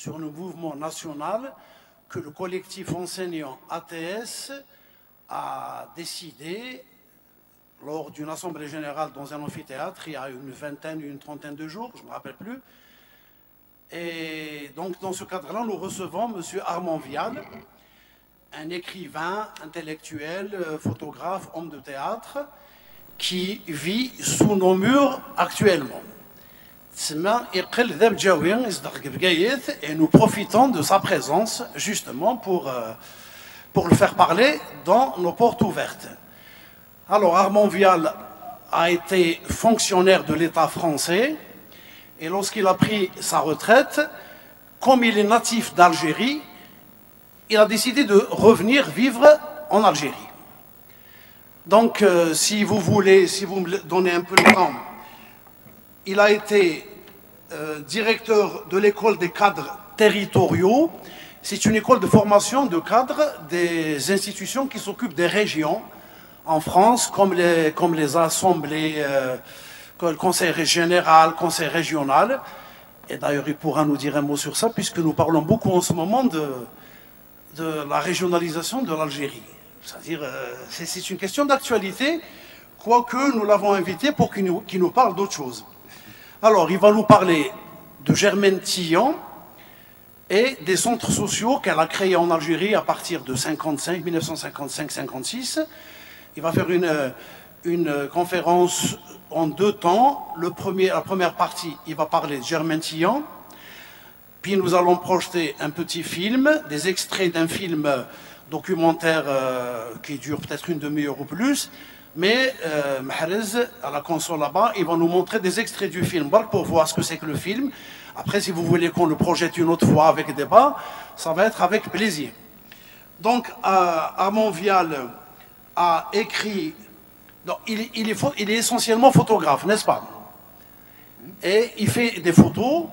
sur le mouvement national que le collectif enseignant ATS a décidé lors d'une assemblée générale dans un amphithéâtre il y a une trentaine de jours, je ne me rappelle plus. Et donc dans ce cadre-là, nous recevons M. Armand Vial, un écrivain, intellectuel, photographe, homme de théâtre, qui vit sous nos murs actuellement. Et nous profitons de sa présence justement pour le faire parler dans nos portes ouvertes. Alors Armand Vial a été fonctionnaire de l'État français et lorsqu'il a pris sa retraite, comme il est natif d'Algérie, il a décidé de revenir vivre en Algérie. Donc si vous voulez, si vous me donnez un peu le temps, il a été directeur de l'école des cadres territoriaux. C'est une école de formation de cadres des institutions qui s'occupent des régions en France, comme les assemblées, le conseil général, conseil régional. Et d'ailleurs, il pourra nous dire un mot sur ça, puisque nous parlons beaucoup en ce moment de la régionalisation de l'Algérie. C'est-à-dire, c'est une question d'actualité, quoique nous l'avons invité pour qu'il nous parle d'autre chose. Alors, il va nous parler de Germaine Tillan et des centres sociaux qu'elle a créés en Algérie à partir de 1955-56. Il va faire une conférence en deux temps. La première partie, il va parler de Germaine Tillan. Puis nous allons projeter un petit film, des extraits d'un film documentaire qui dure peut-être une demi-heure ou plus. Mais Mahrez, à la console là-bas, il va nous montrer des extraits du film pour voir ce que c'est que le film. Après, si vous voulez qu'on le projette une autre fois avec débat, ça va être avec plaisir. Donc, Armand Vial a écrit... Donc, il est essentiellement photographe, n'est-ce pas? Et il fait des photos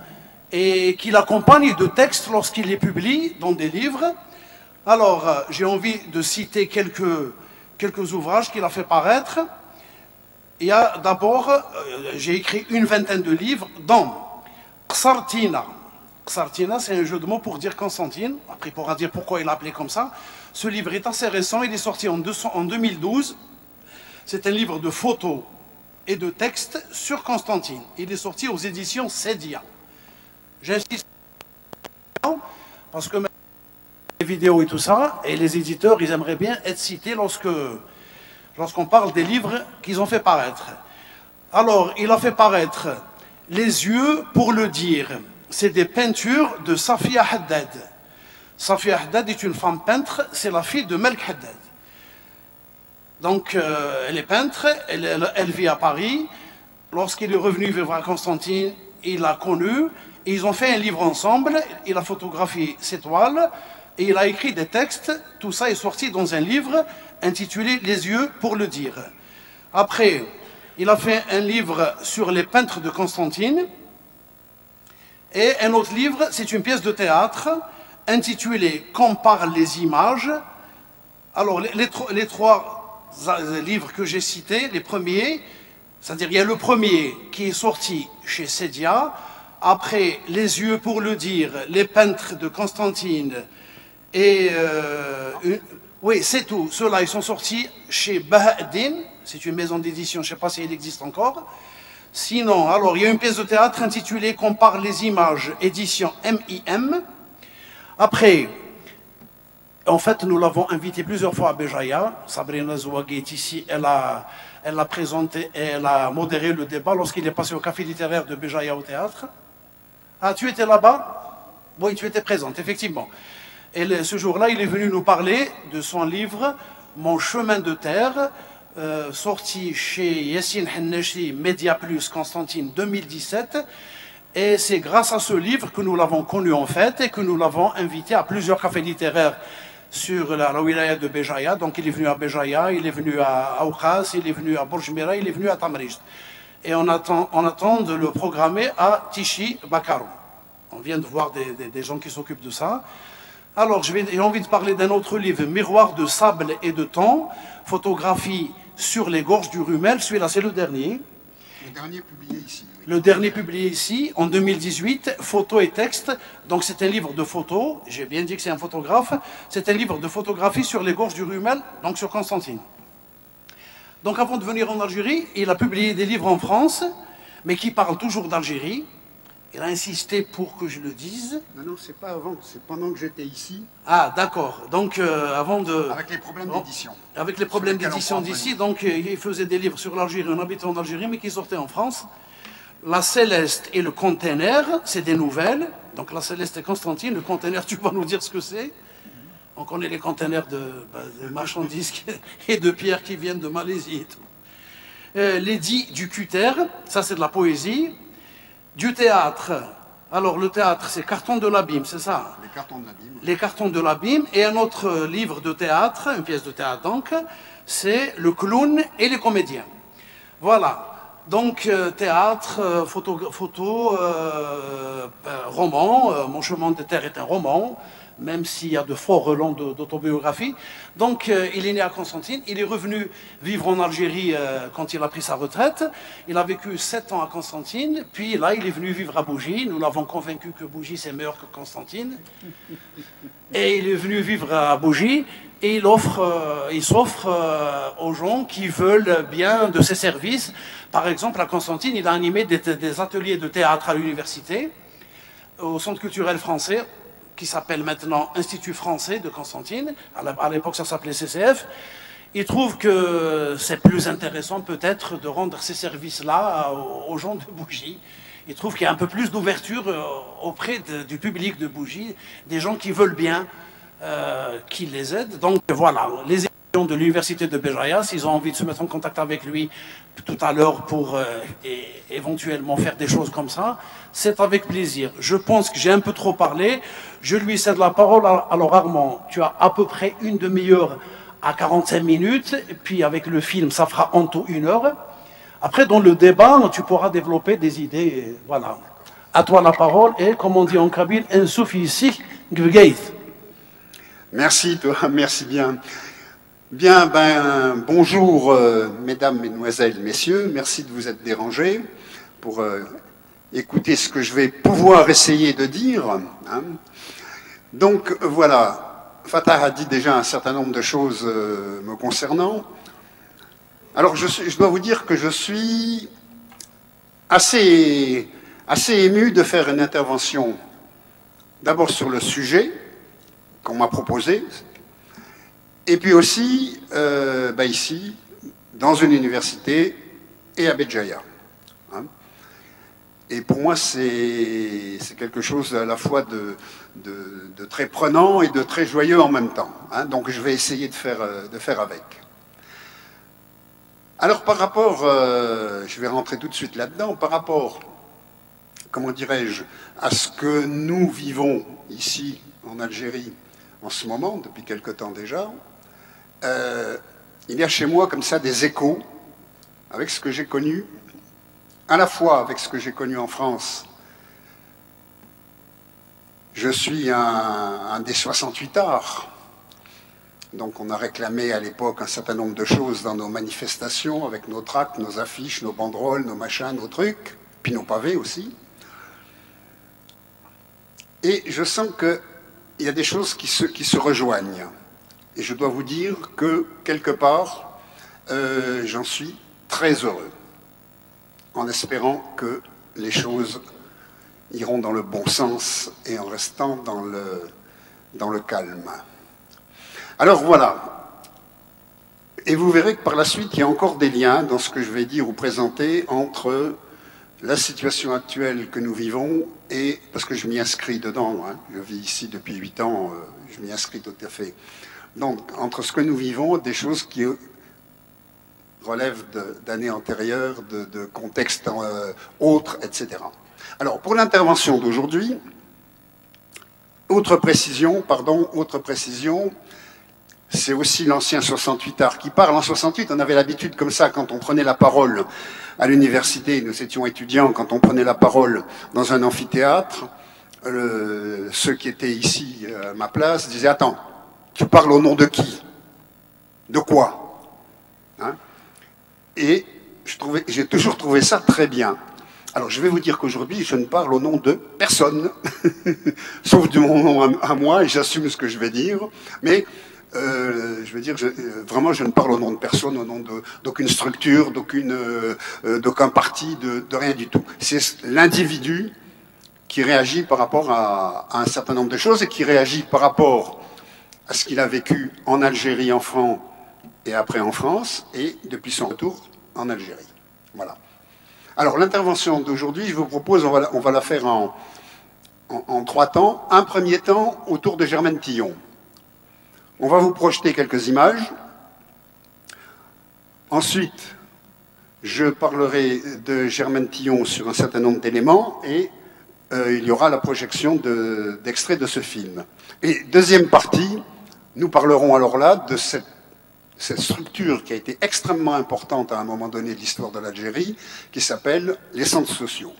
et qu'il accompagne de textes lorsqu'il les publie dans des livres. Alors, j'ai envie de citer quelques ouvrages qu'il a fait paraître. Il y a d'abord, j'ai écrit une vingtaine de livres, dont Qsartina. Qsartina, c'est un jeu de mots pour dire Constantine. Après, il pourra dire pourquoi il l'a appelé comme ça. Ce livre est assez récent, il est sorti en 2012. C'est un livre de photos et de textes sur Constantine. Il est sorti aux éditions Sedia. J'insiste parce que les vidéos et tout ça, et les éditeurs, ils aimeraient bien être cités lorsqu'on parle des livres qu'ils ont fait paraître. Alors, il a fait paraître Les yeux pour le dire. C'est des peintures de Safia Haddad. Safia Haddad est une femme peintre, c'est la fille de Melk Haddad. Donc, elle est peintre, elle vit à Paris. Lorsqu'il est revenu vivre à Constantine, il l'a connue, et ils ont fait un livre ensemble, il a photographié ses toiles, et il a écrit des textes. Tout ça est sorti dans un livre intitulé Les yeux pour le dire. Après, il a fait un livre sur les peintres de Constantine, et un autre livre, c'est une pièce de théâtre intitulée Comme parlent les images. Alors, les trois livres que j'ai cités, les premiers, c'est-à-dire il y a le premier qui est sorti chez Sedia, après Les yeux pour le dire, les peintres de Constantine, et oui, c'est tout. Ceux-là, ils sont sortis chez Baha'u'ddin, c'est une maison d'édition, je ne sais pas si elle existe encore. Sinon, alors, il y a une pièce de théâtre intitulée Qu'on parle les images, édition MIM. Après, en fait, nous l'avons invité plusieurs fois à Béjaïa. Sabrina Zouagui est ici, elle a présenté, elle a modéré le débat lorsqu'il est passé au café littéraire de Béjaïa au théâtre. Ah, tu étais là-bas? Oui, tu étais présente, effectivement. Et ce jour-là, il est venu nous parler de son livre « Mon chemin de terre », sorti chez Yassine Hennechi, Média Plus, Constantine, 2017. Et c'est grâce à ce livre que nous l'avons connu en fait et que nous l'avons invité à plusieurs cafés littéraires sur la wilaya de Béjaïa. Donc il est venu à Béjaïa, il est venu à Aoukhas, il est venu à Bourg-Mira, il est venu à Tamrijd. Et on attend de le programmer à Tichy Bakarou. On vient de voir des gens qui s'occupent de ça. Alors, j'ai envie de parler d'un autre livre, Miroir de sable et de temps, photographie sur les gorges du Rumel. Celui-là, c'est le dernier. Le dernier publié ici. Oui. Le dernier publié ici, en 2018, photos et textes. Donc c'est un livre de photos, j'ai bien dit que c'est un photographe, c'est un livre de photographie sur les gorges du Rumel, donc sur Constantine. Donc avant de venir en Algérie, il a publié des livres en France, mais qui parlent toujours d'Algérie. Il a insisté pour que je le dise. Non, non, c'est pas avant, c'est pendant que j'étais ici. Ah, d'accord. Donc, avant de... Avec les problèmes d'édition. Avec les problèmes d'édition d'ici, donc il faisait des livres sur l'Algérie, un habitant d'Algérie, mais qui sortait en France. La Céleste et le Container, c'est des nouvelles. Donc la Céleste et Constantine, le Container, tu vas nous dire ce que c'est. On connaît les containers de marchandises et de pierres qui viennent de Malaisie et tout. L'édit du Cutter, ça c'est de la poésie. Du théâtre, alors le théâtre c'est Carton de l'Abîme, c'est ça? Les cartons de l'Abîme. Les Cartons de l'Abîme, et un autre livre de théâtre, une pièce de théâtre donc, c'est Le Clown et les comédiens. Voilà, donc théâtre, roman, Mon chemin de terre est un roman, même s'il y a de forts relents d'autobiographie. Donc il est né à Constantine, il est revenu vivre en Algérie quand il a pris sa retraite. Il a vécu 7 ans à Constantine, puis là il est venu vivre à Bougie. Nous l'avons convaincu que Bougie c'est meilleur que Constantine. Et il est venu vivre à Bougie et il s'offre aux gens qui veulent bien de ses services. Par exemple, à Constantine, il a animé des ateliers de théâtre à l'université, au Centre culturel français, qui s'appelle maintenant Institut français de Constantine. À l'époque, ça s'appelait CCF. Il trouve que c'est plus intéressant peut-être de rendre ces services-là aux gens de Bougie. Il trouve qu'il y a un peu plus d'ouverture auprès du public de Bougie, des gens qui veulent bien qu'il les aide. Donc voilà, les étudiants de l'université de Béjaïa, s'ils ont envie de se mettre en contact avec lui tout à l'heure pour éventuellement faire des choses comme ça, c'est avec plaisir. Je pense que j'ai un peu trop parlé. Je lui cède la parole. Alors Armand, tu as à peu près une demi-heure à 45 minutes, et puis avec le film, ça fera en tout 1 heure. Après, dans le débat, tu pourras développer des idées. Voilà. À toi la parole, et comme on dit en kabyle, un soufi Merci, toi, merci bien. Bien, bonjour, mesdames, mesdemoiselles, messieurs. Merci de vous être dérangés pour écouter ce que je vais pouvoir essayer de dire. Hein. Donc, voilà. Fatah a dit déjà un certain nombre de choses me concernant. Alors, je dois vous dire que je suis assez ému de faire une intervention, d'abord sur le sujet qu'on m'a proposé, et puis aussi, ici, dans une université et à Béjaïa. Hein. Et pour moi, c'est quelque chose à la fois de très prenant et de très joyeux en même temps. Hein. Donc je vais essayer de faire avec. Alors par rapport, je vais rentrer tout de suite là-dedans, par rapport, comment dirais-je, à ce que nous vivons ici en Algérie en ce moment, depuis quelque temps déjà, il y a chez moi comme ça des échos avec ce que j'ai connu, à la fois avec ce que j'ai connu en France. Je suis un des 68 arts, donc on a réclamé à l'époque un certain nombre de choses dans nos manifestations, avec nos tracts, nos affiches, nos banderoles, nos machins, nos trucs, puis nos pavés aussi. Et je sens qu'il y a des choses qui se rejoignent. Et je dois vous dire que, quelque part, j'en suis très heureux, en espérant que les choses iront dans le bon sens et en restant dans le calme. Alors voilà. Et vous verrez que par la suite, il y a encore des liens dans ce que je vais dire ou présenter entre la situation actuelle que nous vivons et, parce que je m'y inscris dedans, hein, je vis ici depuis 8 ans, je m'y inscris tout à fait. Donc, entre ce que nous vivons, des choses qui relèvent d'années antérieures, de contextes autres, etc. Alors, pour l'intervention d'aujourd'hui, autre précision, c'est aussi l'ancien 68 art qui parle. En 68, on avait l'habitude comme ça, quand on prenait la parole à l'université, nous étions étudiants, quand on prenait la parole dans un amphithéâtre, ceux qui étaient ici à ma place disaient « Attends, tu parles au nom de qui? De quoi ?» hein? Et j'ai toujours trouvé ça très bien. Alors, je vais vous dire qu'aujourd'hui, je ne parle au nom de personne, sauf de mon nom à moi, et j'assume ce que je vais dire. Mais, je veux dire, vraiment, je ne parle au nom de personne, au nom d'aucune structure, d'aucun parti, de rien du tout. C'est l'individu qui réagit par rapport à un certain nombre de choses et qui réagit par rapport à ce qu'il a vécu en Algérie, enfant, et après en France, et depuis son retour en Algérie. Voilà. Alors, l'intervention d'aujourd'hui, je vous propose, on va la faire en 3 temps. Un premier temps autour de Germaine Tillon. On va vous projeter quelques images. Ensuite, je parlerai de Germaine Tillon sur un certain nombre d'éléments et il y aura la projection d'extraits de ce film. Et deuxième partie, nous parlerons alors là de cette structure qui a été extrêmement importante à un moment donné de l'histoire de l'Algérie, qui s'appelle les centres sociaux,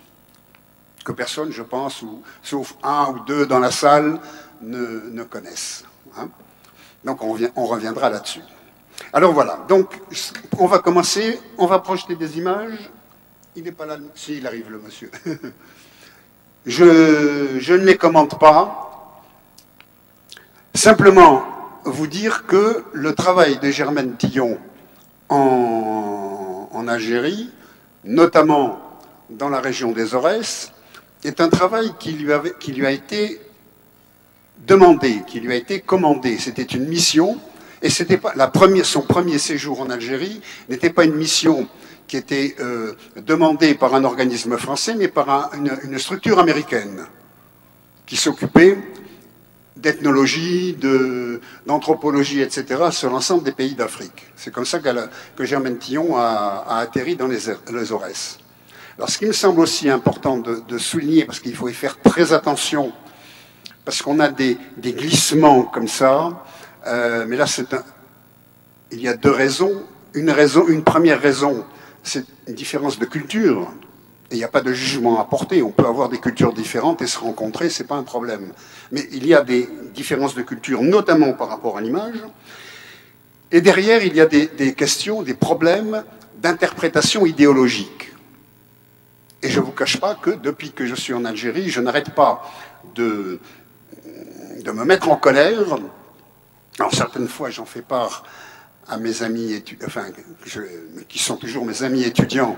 que personne, je pense, sauf un ou deux dans la salle, ne connaissent. Hein. Donc on reviendra là-dessus. Alors voilà, donc on va commencer, on va projeter des images. Il n'est pas là, si, il arrive le monsieur. Je ne les commente pas, simplement vous dire que le travail de Germaine Tillon en Algérie, notamment dans la région des Aurès, est un travail qui lui a été demandé, qui lui a été commandé. C'était une mission, et c'était pas son premier séjour en Algérie n'était pas une mission qui était demandée par un organisme français, mais par une structure américaine qui s'occupait d'ethnologie, d'anthropologie, etc., sur l'ensemble des pays d'Afrique. C'est comme ça que Germaine Tillon a atterri dans les Aurès. Alors, ce qui me semble aussi important de souligner, parce qu'il faut y faire très attention, parce qu'on a des glissements comme ça, mais là, il y a 2 raisons. Une première raison, c'est une différence de culture. Et il n'y a pas de jugement à porter. On peut avoir des cultures différentes et se rencontrer, ce n'est pas un problème. Mais il y a des différences de culture, notamment par rapport à l'image. Et derrière, il y a des questions, des problèmes d'interprétation idéologique. Et je ne vous cache pas que depuis que je suis en Algérie, je n'arrête pas de me mettre en colère. Alors certaines fois, j'en fais part à mes amis, qui sont toujours mes amis étudiants,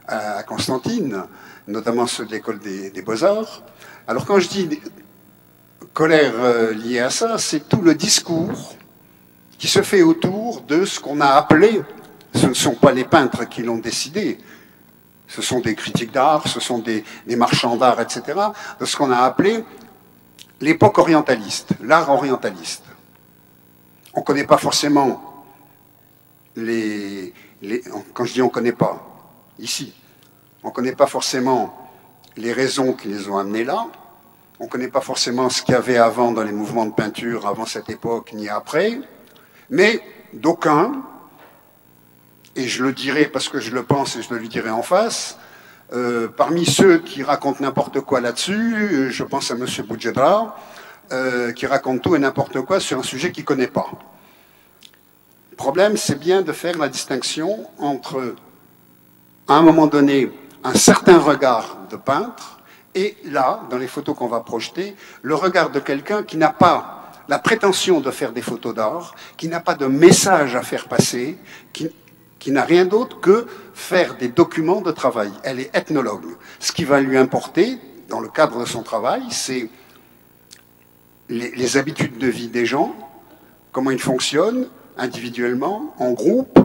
à Constantine, notamment ceux de l'école des Beaux-Arts. Alors quand je dis colère liée à ça, c'est tout le discours qui se fait autour de ce qu'on a appelé, ce ne sont pas les peintres qui l'ont décidé, ce sont des critiques d'art, ce sont des marchands d'art, etc., de ce qu'on a appelé l'époque orientaliste, l'art orientaliste. On ne connaît pas forcément quand je dis on ne connaît pas, ici, on ne connaît pas forcément les raisons qui les ont amenés là, on ne connaît pas forcément ce qu'il y avait avant dans les mouvements de peinture, avant cette époque, ni après, mais d'aucuns, et je le dirai parce que je le pense et je le lui dirai en face, parmi ceux qui racontent n'importe quoi là-dessus, je pense à M. Boudjedra, qui raconte tout et n'importe quoi sur un sujet qu'il ne connaît pas. Le problème, c'est bien de faire la distinction entre, à un moment donné, un certain regard de peintre, et là, dans les photos qu'on va projeter, le regard de quelqu'un qui n'a pas la prétention de faire des photos d'art, qui n'a pas de message à faire passer, qui n'a rien d'autre que faire des documents de travail. Elle est ethnologue. Ce qui va lui importer, dans le cadre de son travail, c'est les habitudes de vie des gens, comment ils fonctionnent, individuellement, en groupe,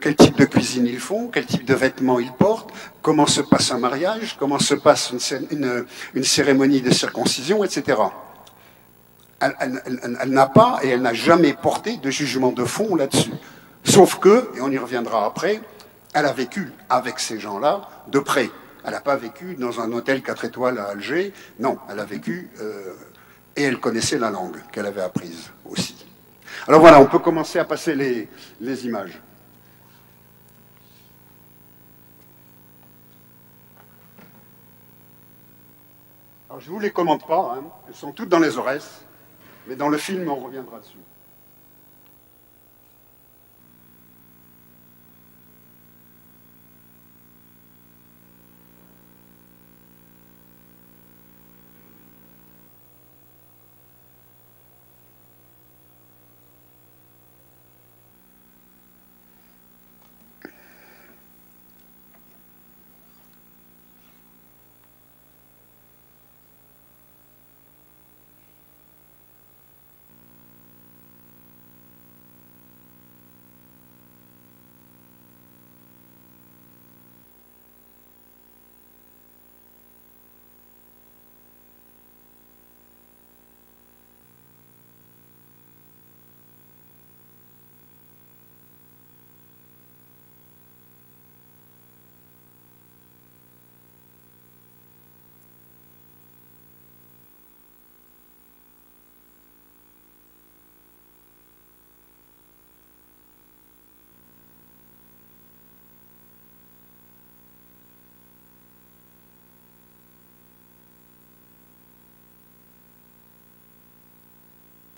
quel type de cuisine ils font, quel type de vêtements ils portent, comment se passe un mariage, comment se passe une cérémonie de circoncision, etc. Elle n'a pas et elle n'a jamais porté de jugement de fond là-dessus. Sauf que, et on y reviendra après, elle a vécu avec ces gens-là de près. Elle n'a pas vécu dans un hôtel 4 étoiles à Alger, non, elle a vécu et elle connaissait la langue qu'elle avait apprise aussi. Alors voilà, on peut commencer à passer les images. Alors je ne vous les commente pas, hein. Elles sont toutes dans les Aurès, mais dans le film on reviendra dessus.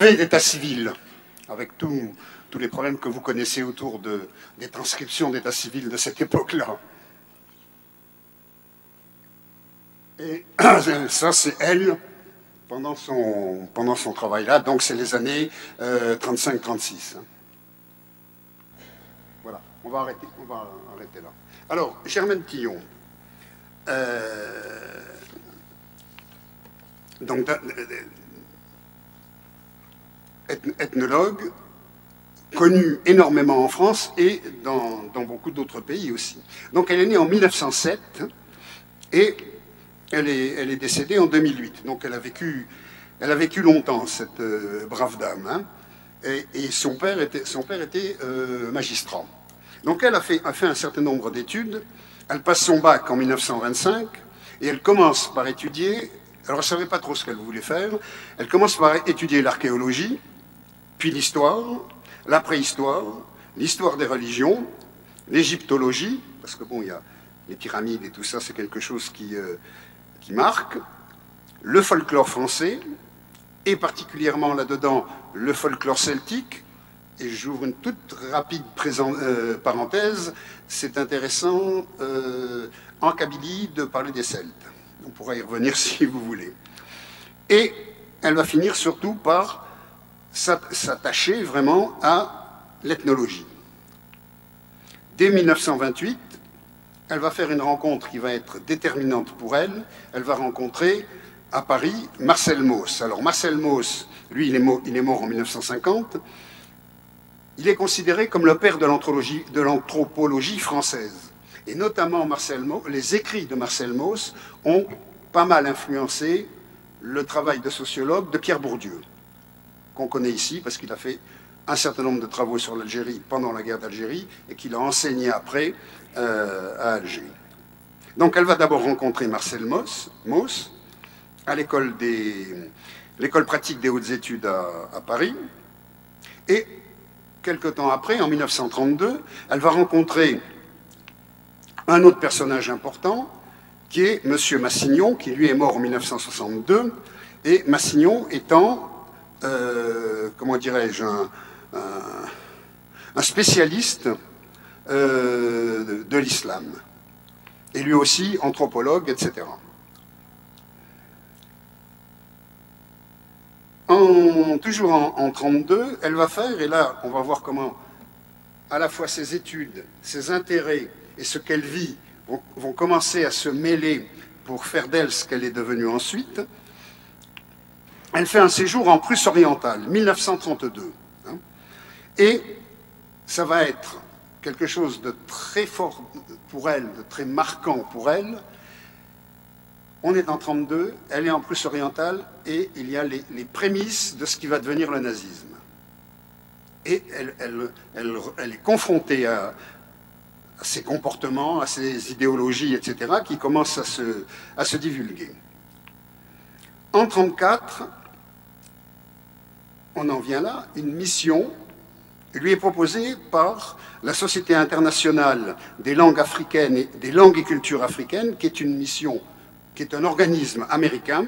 d'état civil, avec tous les problèmes que vous connaissez autour des transcriptions d'état civil de cette époque-là. Et ça, c'est elle, pendant son travail-là, donc c'est les années 35-36. Voilà, on va arrêter là. Alors, Germaine Tillon, donc ethnologue, connue énormément en France et dans beaucoup d'autres pays aussi. Donc elle est née en 1907 et elle est décédée en 2008. Donc elle a vécu longtemps, cette brave dame. Hein. Et son père était magistrat. Donc elle a fait un certain nombre d'études. Elle passe son bac en 1925 et elle commence par étudier. Alors elle ne savait pas trop ce qu'elle voulait faire. Elle commence par étudier l'archéologie, puis l'histoire, la préhistoire, l'histoire des religions, l'égyptologie, parce que bon, il y a les pyramides et tout ça, c'est quelque chose qui marque, le folklore français, et particulièrement là-dedans le folklore celtique. Et j'ouvre une toute rapide parenthèse, c'est intéressant en Kabylie de parler des Celtes. On pourra y revenir si vous voulez. Et elle va finir surtout par s'attacher vraiment à l'ethnologie. Dès 1928, elle va faire une rencontre qui va être déterminante pour elle. Elle va rencontrer à Paris Marcel Mauss. Alors Marcel Mauss, lui, il est mort en 1950. Il est considéré comme le père de l'anthropologie française. Et notamment les écrits de Marcel Mauss ont pas mal influencé le travail de sociologue de Pierre Bourdieu, qu'on connaît ici parce qu'il a fait un certain nombre de travaux sur l'Algérie pendant la guerre d'Algérie et qu'il a enseigné après à Alger. Donc elle va d'abord rencontrer Marcel Mauss à l'école pratique des hautes études à Paris. Et quelque temps après, en 1932, elle va rencontrer un autre personnage important qui est M. Massignon, qui lui est mort en 1962, et Massignon étant, comment dirais-je, un spécialiste de l'islam, et lui aussi anthropologue, etc. Toujours en 1932, elle va faire, et là on va voir comment à la fois ses études, ses intérêts et ce qu'elle vit vont commencer à se mêler pour faire d'elle ce qu'elle est devenue ensuite. Elle fait un séjour en Prusse orientale, 1932. Hein, et ça va être quelque chose de très fort pour elle, de très marquant pour elle. On est en 1932, elle est en Prusse orientale, et il y a les prémices de ce qui va devenir le nazisme. Et elle est confrontée à ces comportements, à ces idéologies, etc., qui commencent à se divulguer. En 1934, on en vient là, une mission lui est proposée par la Société internationale des langues africaines et des langues et cultures africaines, qui est une mission, qui est un organisme américain,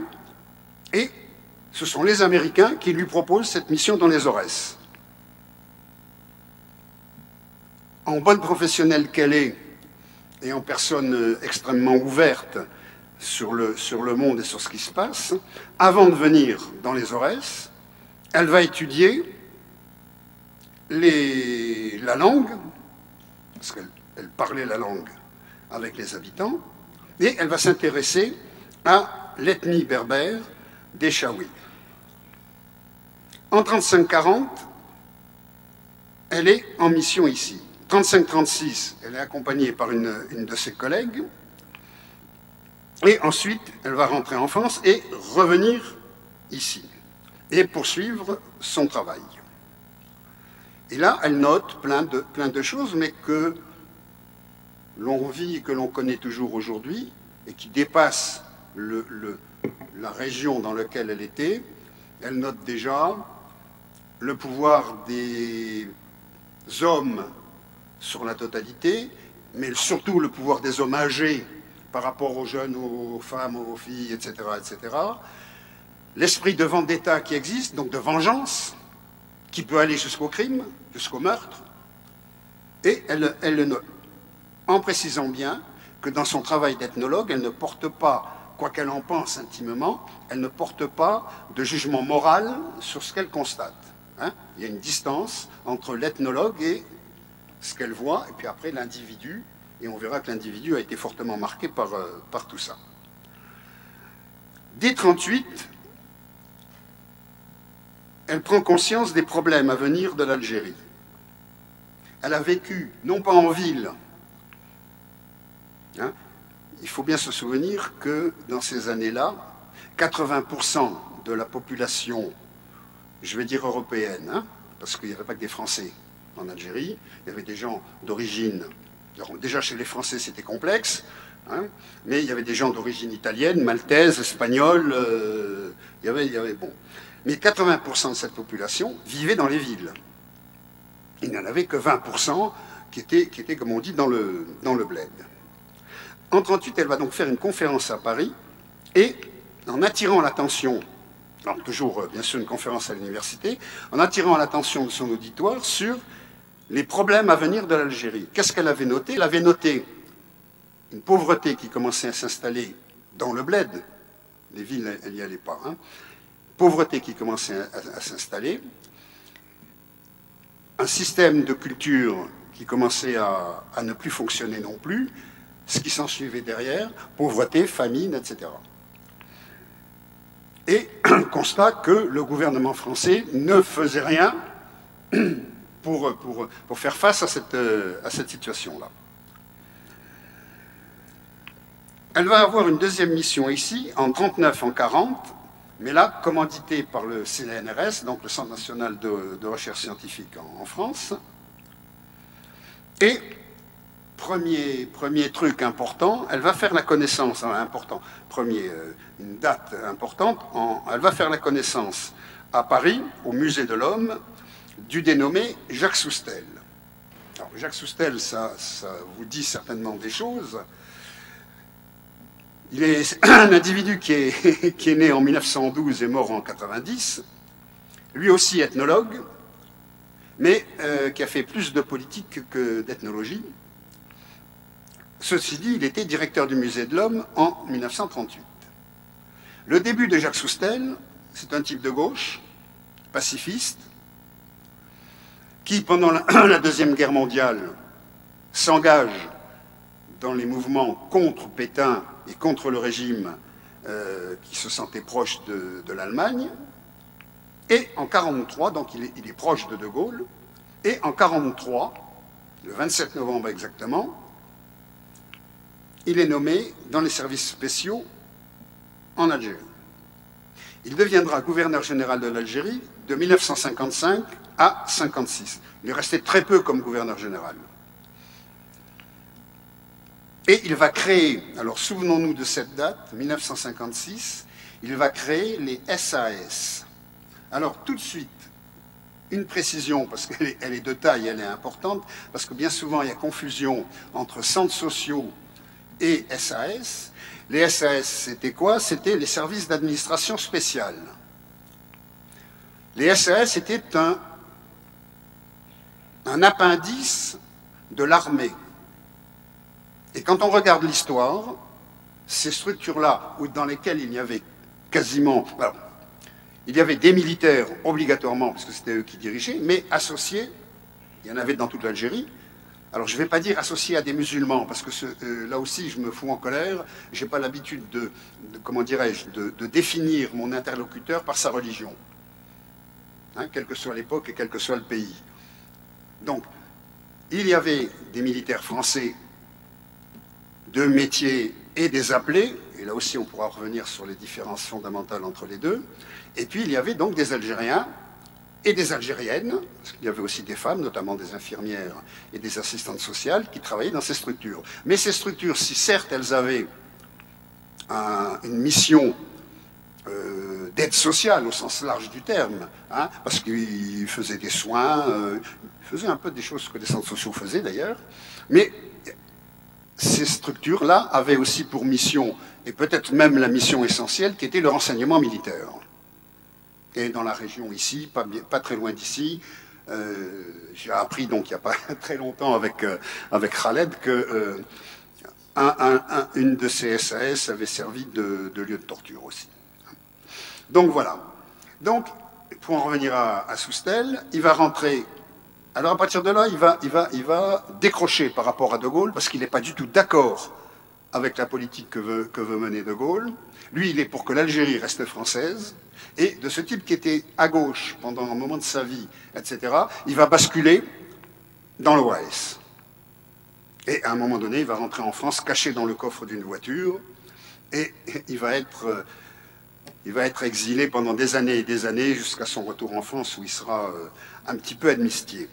et ce sont les Américains qui lui proposent cette mission dans les Aurès. En bonne professionnelle qu'elle est, et en personne extrêmement ouverte sur le monde et sur ce qui se passe, avant de venir dans les Aurès, elle va étudier la langue, parce qu'elle parlait la langue avec les habitants, et elle va s'intéresser à l'ethnie berbère des Chaouis. En 1935-1940, elle est en mission ici. 1935-1936, elle est accompagnée par une de ses collègues, et ensuite elle va rentrer en France et revenir ici, et poursuivre son travail. Et là, elle note plein de choses, mais que l'on vit et que l'on connaît toujours aujourd'hui, et qui dépassent la région dans laquelle elle était. Elle note déjà le pouvoir des hommes sur la totalité, mais surtout le pouvoir des hommes âgés par rapport aux jeunes, aux femmes, aux filles, etc., etc. l'esprit de vendetta qui existe, donc de vengeance, qui peut aller jusqu'au crime, jusqu'au meurtre, et elle le note, en précisant bien que dans son travail d'ethnologue, elle ne porte pas, quoi qu'elle en pense intimement, elle ne porte pas de jugement moral sur ce qu'elle constate. Hein. Il y a une distance entre l'ethnologue et ce qu'elle voit, et puis après l'individu, et on verra que l'individu a été fortement marqué par tout ça. Dès 1938, elle prend conscience des problèmes à venir de l'Algérie. Elle a vécu, non pas en ville, hein, il faut bien se souvenir que dans ces années-là, 80% de la population, je vais dire européenne, hein, parce qu'il n'y avait pas que des Français en Algérie, il y avait des gens d'origine, déjà chez les Français c'était complexe, hein, mais il y avait des gens d'origine italienne, maltaise, espagnole, il y avait bon. Mais 80% de cette population vivait dans les villes. Il n'y en avait que 20% qui étaient, comme on dit, dans le bled. En 1938, elle va donc faire une conférence à Paris, et en attirant l'attention, alors toujours bien sûr une conférence à l'université, en attirant l'attention de son auditoire sur les problèmes à venir de l'Algérie. Qu'est-ce qu'elle avait noté? Elle avait noté une pauvreté qui commençait à s'installer dans le bled. Les villes, elle n'y allait pas. Hein. Pauvreté qui commençait à s'installer. Un système de culture qui commençait à ne plus fonctionner non plus. Ce qui s'en suivait derrière, pauvreté, famine, etc. Et constat que le gouvernement français ne faisait rien pour faire face à cette situation-là. Elle va avoir une deuxième mission ici, en 1939, en 1940, mais là, commanditée par le CNRS, donc le Centre national de recherche scientifique en France. Et premier truc important, elle va faire la connaissance, une date importante, elle va faire la connaissance à Paris, au Musée de l'Homme, du dénommé Jacques Soustelle. Alors, Jacques Soustelle, ça vous dit certainement des choses. Il est un individu qui est né en 1912 et mort en 1990, lui aussi ethnologue, mais qui a fait plus de politique que d'ethnologie. Ceci dit, il était directeur du Musée de l'Homme en 1938. Le début de Jacques Soustelle, c'est un type de gauche, pacifiste, qui, pendant la Deuxième Guerre mondiale, s'engage dans les mouvements contre Pétain et contre le régime qui se sentait proche de l'Allemagne. Et en 1943, donc il est proche de Gaulle, et en 1943, le 27 novembre exactement, il est nommé dans les services spéciaux en Algérie. Il deviendra gouverneur général de l'Algérie de 1955 à 1956. Il est resté très peu comme gouverneur général. Et il va créer, alors souvenons-nous de cette date, 1956, il va créer les SAS. Alors tout de suite, une précision, parce qu'elle est de taille, elle est importante, parce que bien souvent il y a confusion entre centres sociaux et SAS. Les SAS, c'était quoi? C'était les services d'administration spéciale. Les SAS étaient un appendice de l'armée. Et quand on regarde l'histoire, ces structures-là, dans lesquelles il y avait quasiment... Alors, il y avait des militaires, obligatoirement, parce que c'était eux qui dirigeaient, mais associés, il y en avait dans toute l'Algérie. Alors, je ne vais pas dire associés à des musulmans, parce que là aussi, je me fous en colère. Je n'ai pas l'habitude comment dirais-je, de définir mon interlocuteur par sa religion, hein, quelle que soit l'époque et quel que soit le pays. Donc, il y avait des militaires français de métier et des appelés, et là aussi on pourra revenir sur les différences fondamentales entre les deux, et puis il y avait donc des Algériens et des Algériennes, parce qu'il y avait aussi des femmes, notamment des infirmières et des assistantes sociales, qui travaillaient dans ces structures. Mais ces structures, si certes elles avaient une mission d'aide sociale au sens large du terme, hein, parce qu'ils faisaient des soins, ils faisaient un peu des choses que les centres sociaux faisaient d'ailleurs, mais ces structures-là avaient aussi pour mission, et peut-être même la mission essentielle, qui était le renseignement militaire. et dans la région ici, pas très loin d'ici. J'ai appris donc il n'y a pas très longtemps avec Khaled que une de ces SAS avait servi de lieu de torture aussi. Donc voilà. Donc, pour en revenir à Soustelle, il va rentrer. Alors à partir de là, il va décrocher par rapport à De Gaulle, parce qu'il n'est pas du tout d'accord avec la politique que veut mener De Gaulle. Lui, il est pour que l'Algérie reste française. Et de ce type qui était à gauche pendant un moment de sa vie, etc., il va basculer dans l'OAS. Et à un moment donné, il va rentrer en France caché dans le coffre d'une voiture et il va être exilé pendant des années et des années jusqu'à son retour en France où il sera un petit peu amnistié.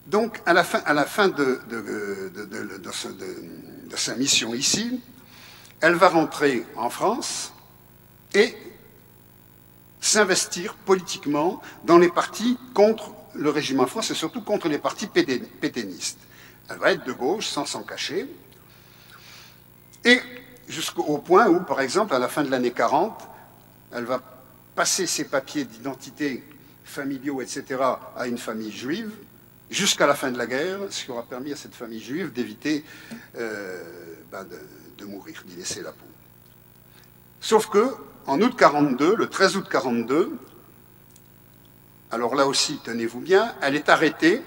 Donc, à la fin de sa mission ici, elle va rentrer en France et s'investir politiquement dans les partis contre le régime en France et surtout contre les partis pétainistes. Elle va être de gauche sans s'en cacher. Et jusqu'au point où, par exemple, à la fin de l'année 40, elle va passer ses papiers d'identité familiaux, etc., à une famille juive, jusqu'à la fin de la guerre, ce qui aura permis à cette famille juive d'éviter de mourir, d'y laisser la peau. Sauf que, en août 42, le 13 août 42, alors là aussi, tenez-vous bien, elle est arrêtée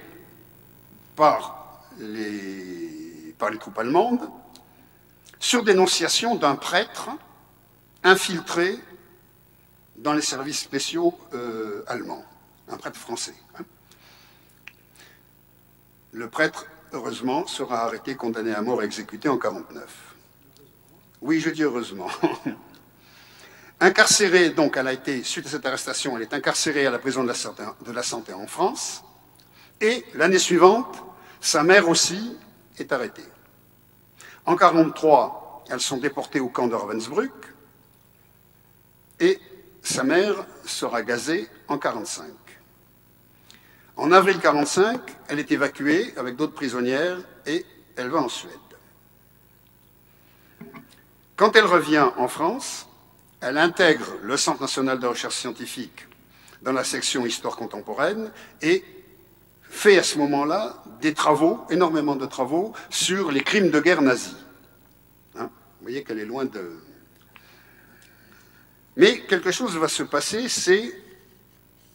par les troupes allemandes sur dénonciation d'un prêtre infiltré dans les services spéciaux allemands, un prêtre français. Le prêtre, heureusement, sera arrêté, condamné à mort et exécuté en 1949. Oui, je dis heureusement. Incarcérée, donc, elle a été, suite à cette arrestation, elle est incarcérée à la prison de la Santé en France. Et l'année suivante, sa mère aussi est arrêtée. En 1943, elles sont déportées au camp de Ravensbrück. Et sa mère sera gazée en 1945. En avril 1945, elle est évacuée avec d'autres prisonnières et elle va en Suède. Quand elle revient en France, elle intègre le Centre national de recherche scientifique dans la section Histoire contemporaine et fait à ce moment-là des travaux, énormément de travaux, sur les crimes de guerre nazis. Hein, vous voyez qu'elle est loin de... Mais quelque chose va se passer, c'est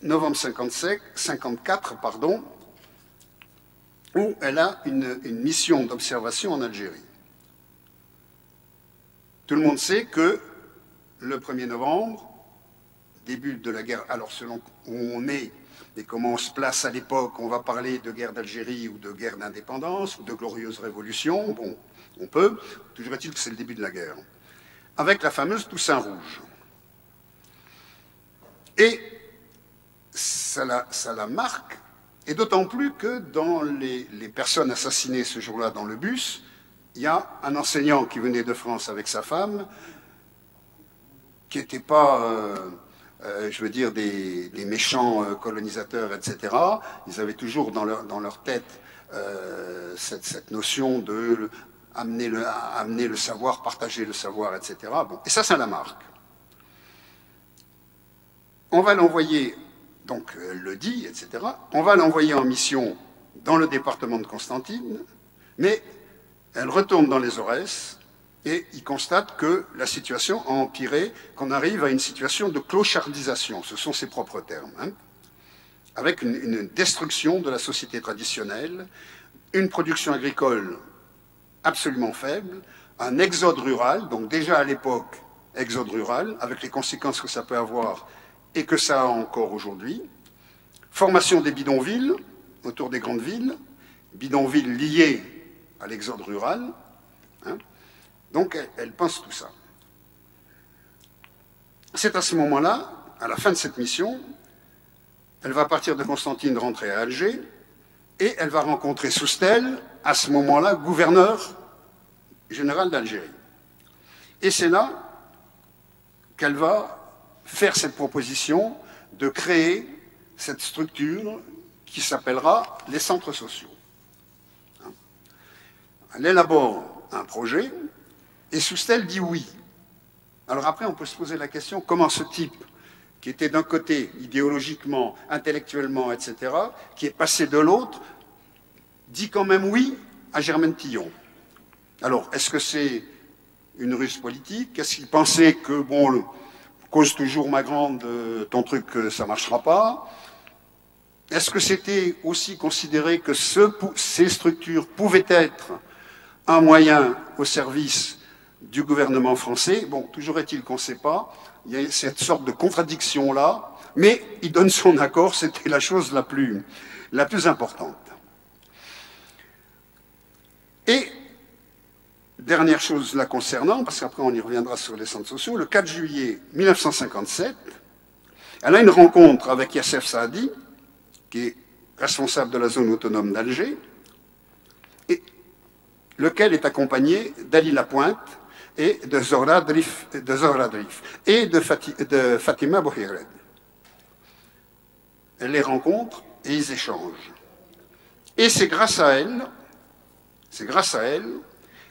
novembre 54, où elle a une mission d'observation en Algérie. Tout le monde sait que le 1er novembre, début de la guerre, alors selon où on est et comment on se place à l'époque, on va parler de guerre d'Algérie ou de guerre d'indépendance ou de glorieuse révolution, bon, on peut, toujours est-il que c'est le début de la guerre, avec la fameuse Toussaint Rouge. Et ça la marque, et d'autant plus que dans les personnes assassinées ce jour-là dans le bus, il y a un enseignant qui venait de France avec sa femme, qui n'étaient pas, je veux dire, des méchants colonisateurs, etc. Ils avaient toujours dans leur tête cette notion de amener le savoir, partager le savoir, etc. Bon, et ça la marque. On va l'envoyer, donc elle le dit, etc. On va l'envoyer en mission dans le département de Constantine, mais elle retourne dans les Aurès et il constate que la situation a empiré, qu'on arrive à une situation de clochardisation, ce sont ses propres termes, hein, avec une destruction de la société traditionnelle, une production agricole absolument faible, un exode rural, donc déjà à l'époque, exode rural, avec les conséquences que ça peut avoir et que ça a encore aujourd'hui, formation des bidonvilles autour des grandes villes, bidonvilles liées à l'exode rural, hein. Donc elle pense tout ça. C'est à ce moment-là, à la fin de cette mission, elle va partir de Constantine, rentrer à Alger, et elle va rencontrer Soustelle, à ce moment-là, gouverneur général d'Algérie. Et c'est là qu'elle va faire cette proposition de créer cette structure qui s'appellera les centres sociaux. Elle élabore un projet, et Soustelle dit oui. Alors après, on peut se poser la question, comment ce type, qui était d'un côté idéologiquement, intellectuellement, etc., qui est passé de l'autre, dit quand même oui à Germaine Tillon. Alors, est-ce que c'est une ruse politique? Est-ce qu'il pensait que, bon, cause toujours ma grande, ton truc, ça ne marchera pas? Est-ce que c'était aussi considéré que ces structures pouvaient être un moyen au service du gouvernement français? Bon, toujours est-il qu'on ne sait pas. Il y a cette sorte de contradiction-là, mais il donne son accord, c'était la chose la plus importante. Et, dernière chose la concernant, parce qu'après on y reviendra sur les centres sociaux, le 4 juillet 1957, elle a une rencontre avec Yassef Saadi, qui est responsable de la zone autonome d'Alger, et lequel est accompagné d'Ali Lapointe et de Zohra Drif et de Fatima Bouhired. Elle les rencontre et ils échangent. Et c'est grâce à elle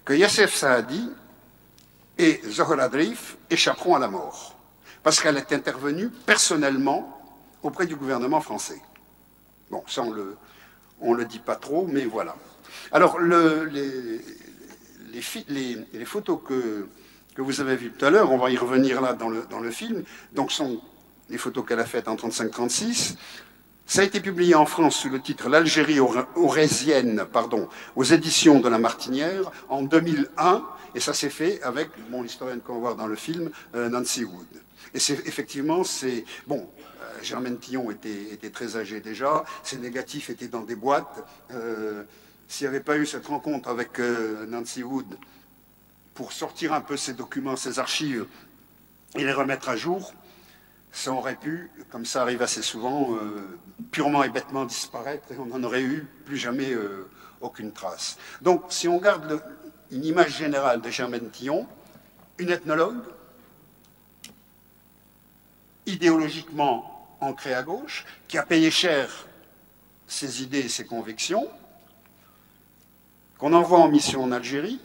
que Yassef Saadi et Zohra Drif échapperont à la mort, parce qu'elle est intervenue personnellement auprès du gouvernement français. Bon, ça on le dit pas trop, mais voilà. Alors, les photos que vous avez vues tout à l'heure, on va y revenir là dans le film, donc sont les photos qu'elle a faites en 35-36. Ça a été publié en France sous le titre L'Algérie aurésienne, aux éditions de La Martinière en 2001, et ça s'est fait avec, bon, l'historienne qu'on va voir dans le film, Nancy Wood. Et effectivement, bon, Germaine Tillon était très âgée déjà, ses négatifs étaient dans des boîtes. S'il n'y avait pas eu cette rencontre avec Nancy Wood pour sortir un peu ces documents, ces archives et les remettre à jour, ça aurait pu, comme ça arrive assez souvent, purement et bêtement disparaître et on n'en aurait eu plus jamais aucune trace. Donc, si on garde une image générale de Germaine Tillon, une ethnologue, idéologiquement ancrée à gauche, qui a payé cher ses idées et ses convictions, qu'on envoie en mission en Algérie,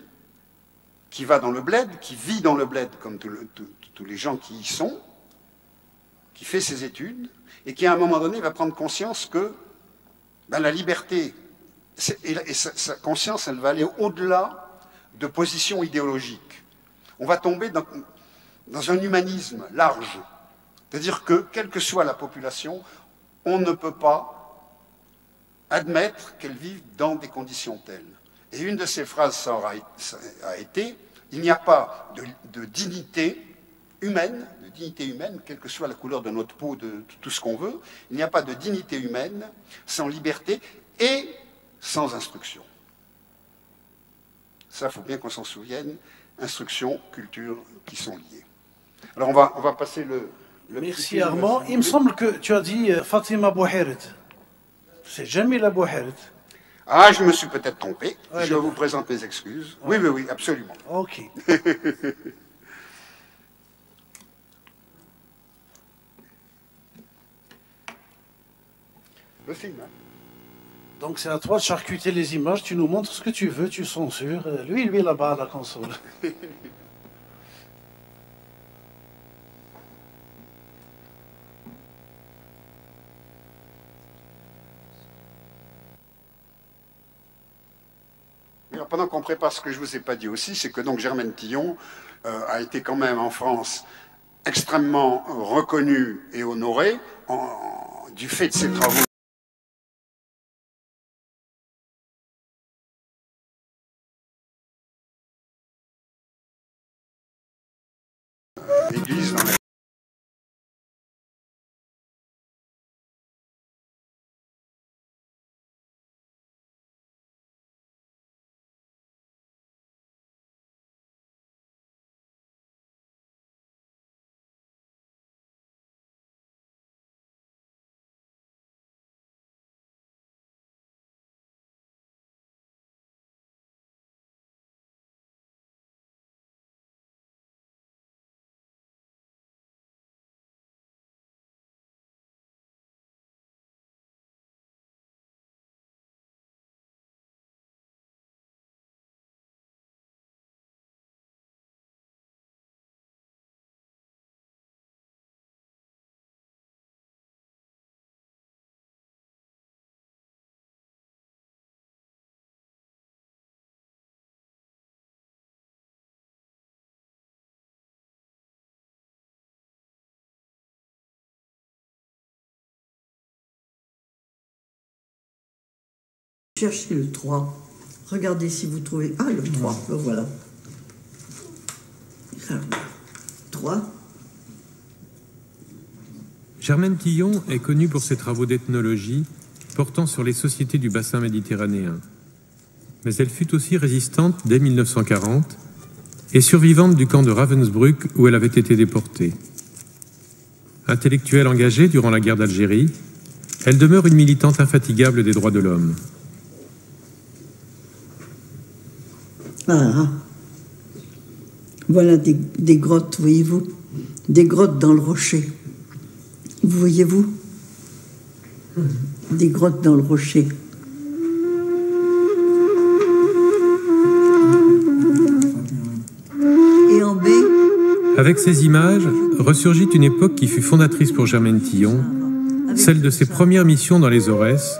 qui va dans le bled, qui vit dans le bled comme tous les gens qui y sont, qui fait ses études, et qui à un moment donné va prendre conscience que ben, la liberté, et sa conscience, elle va aller au-delà de positions idéologiques. On va tomber dans un humanisme large. C'est-à-dire que, quelle que soit la population, on ne peut pas admettre qu'elle vive dans des conditions telles. Et une de ses phrases, ça a été « Il n'y a pas de dignité humaine, quelle que soit la couleur de notre peau, de tout ce qu'on veut, il n'y a pas de dignité humaine sans liberté et sans instruction. » Ça, il faut bien qu'on s'en souvienne. Instruction, culture, qui sont liées. Alors, on va passer le Merci Armand. Il me semble que tu as dit Fatima Bouhired. C'est Jamila Bouhired. Ah, je me suis peut-être trompé. Ouais, je vous présente mes excuses. Ouais. Oui, absolument. Ok. Le film, hein. Donc c'est à toi de charcuter les images, tu nous montres ce que tu veux, tu censures. Lui là-bas à la console. Alors, pendant qu'on prépare, ce que je ne vous ai pas dit aussi, c'est que donc Germaine Tillon a été quand même en France extrêmement reconnue et honorée du fait de ses travaux. L'église dans la Cherchez le 3. Regardez si vous trouvez... Ah, le 3, le voilà. Alors, 3. Germaine Tillon est connue pour ses travaux d'ethnologie portant sur les sociétés du bassin méditerranéen. Mais elle fut aussi résistante dès 1940 et survivante du camp de Ravensbrück où elle avait été déportée. Intellectuelle engagée durant la guerre d'Algérie, elle demeure une militante infatigable des droits de l'homme. Ah, voilà des grottes, voyez-vous? Des grottes dans le rocher. Vous voyez-vous? Des grottes dans le rocher. Et en baie... Avec ces images, ressurgit une époque qui fut fondatrice pour Germaine Tillon, celle de ses premières missions dans les Aurès,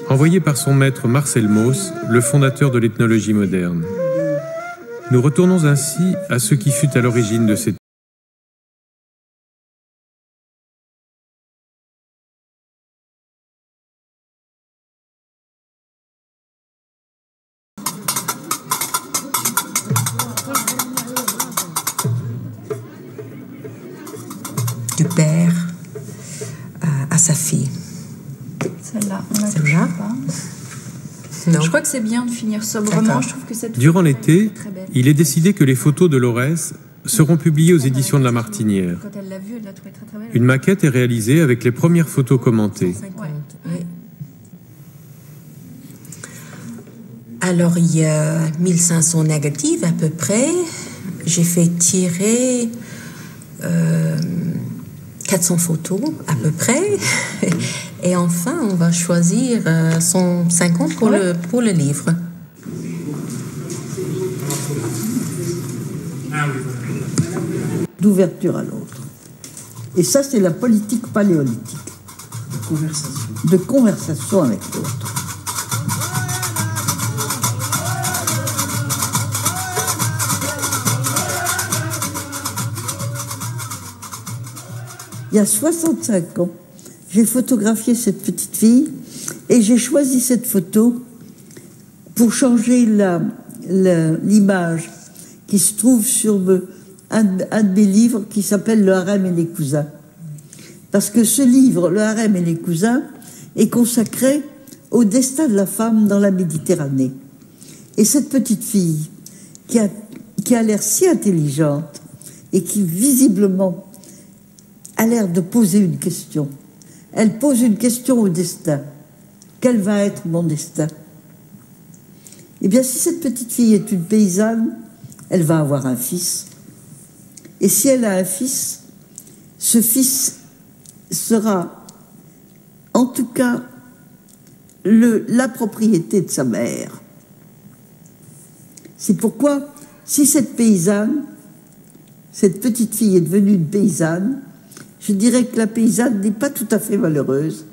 envoyée par son maître Marcel Mauss, le fondateur de l'ethnologie moderne. Nous retournons ainsi à ce qui fut à l'origine de cette du père à sa fille. Celle-là, on la touche Celle-là pas. Non. Je crois que c'est bien de finir sobrement. D'accord. Je trouve que cette Durant photo l'été, est très belle. il est décidé que les photos de Laurès seront publiées aux éditions de La Martinière. Quand elle l'a vue, elle l'a trouvée très très belle. Une maquette est réalisée avec les premières photos commentées. 50, Ouais. oui. Alors, il y a 1500 négatives à peu près. J'ai fait tirer 400 photos à peu près. Et enfin, on va choisir 150 pour le livre. d'ouverture à l'autre. Et ça, c'est la politique paléolithique. De conversation avec l'autre. Il y a 65 ans, j'ai photographié cette petite fille et j'ai choisi cette photo pour changer l'image qui se trouve sur un de mes livres qui s'appelle Le harem et les cousins. Parce que ce livre, Le harem et les cousins, est consacré au destin de la femme dans la Méditerranée. Et cette petite fille, qui a l'air si intelligente et qui visiblement a l'air de poser une question. Elle pose une question au destin. Quel va être mon destin? Eh bien, si cette petite fille est une paysanne, elle va avoir un fils. Et si elle a un fils, ce fils sera, en tout cas, la propriété de sa mère. C'est pourquoi, si cette paysanne, cette petite fille est devenue une paysanne, je dirais que la paysanne n'est pas tout à fait malheureuse,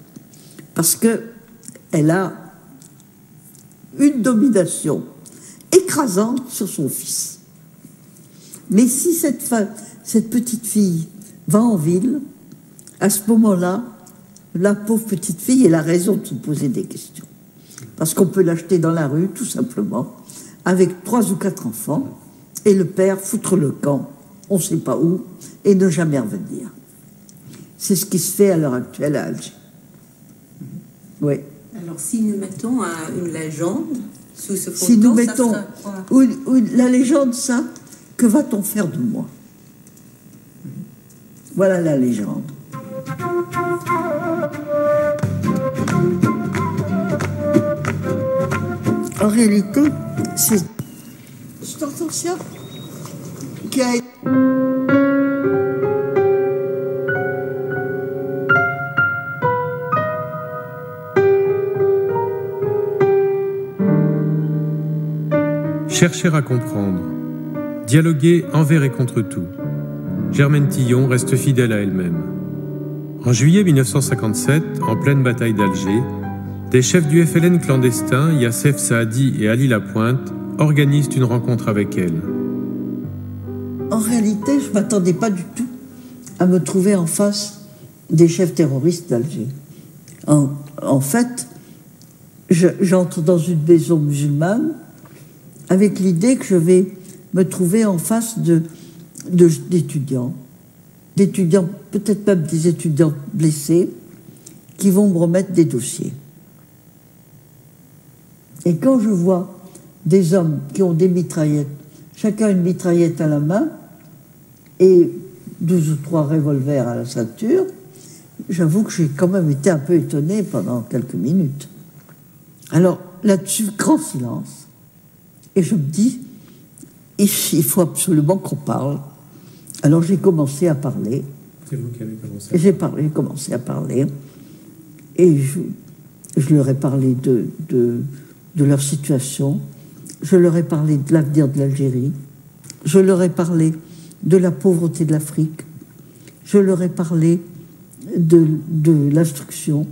parce qu'elle a une domination écrasante sur son fils. Mais si cette petite fille va en ville, à ce moment-là, la pauvre petite fille, elle a raison de se poser des questions. Parce qu'on peut l'acheter dans la rue, tout simplement, avec 3 ou 4 enfants, et le père foutre le camp, on ne sait pas où, et ne jamais revenir. C'est ce qui se fait à l'heure actuelle à Alger. Oui. Alors, si nous mettons une légende sous ce photo, Si nous mettons ça sera... la légende, ça, que va-t-on faire de moi? Voilà la légende. En réalité, c'est cet ancien qui a été... Chercher à comprendre, dialoguer envers et contre tout. Germaine Tillon reste fidèle à elle-même. En juillet 1957, en pleine bataille d'Alger, des chefs du FLN clandestin, Yassef Saadi et Ali Lapointe, organisent une rencontre avec elle. En réalité, je ne m'attendais pas du tout à me trouver en face des chefs terroristes d'Alger. En fait, j'entre dans une maison musulmane avec l'idée que je vais me trouver en face d'étudiants, peut-être même des étudiants blessés, qui vont me remettre des dossiers. Et quand je vois des hommes qui ont des mitraillettes, chacun une mitraillette à la main et 12 ou 3 revolvers à la ceinture, j'avoue que j'ai quand même été un peu étonné pendant quelques minutes. Alors là-dessus, grand silence. Et je me dis, il faut absolument qu'on parle. Alors j'ai commencé à parler. C'est vous qui avez commencé. J'ai commencé à parler. Et je leur ai parlé de leur situation. Je leur ai parlé de l'avenir de l'Algérie. Je leur ai parlé de la pauvreté de l'Afrique. Je leur ai parlé de l'instruction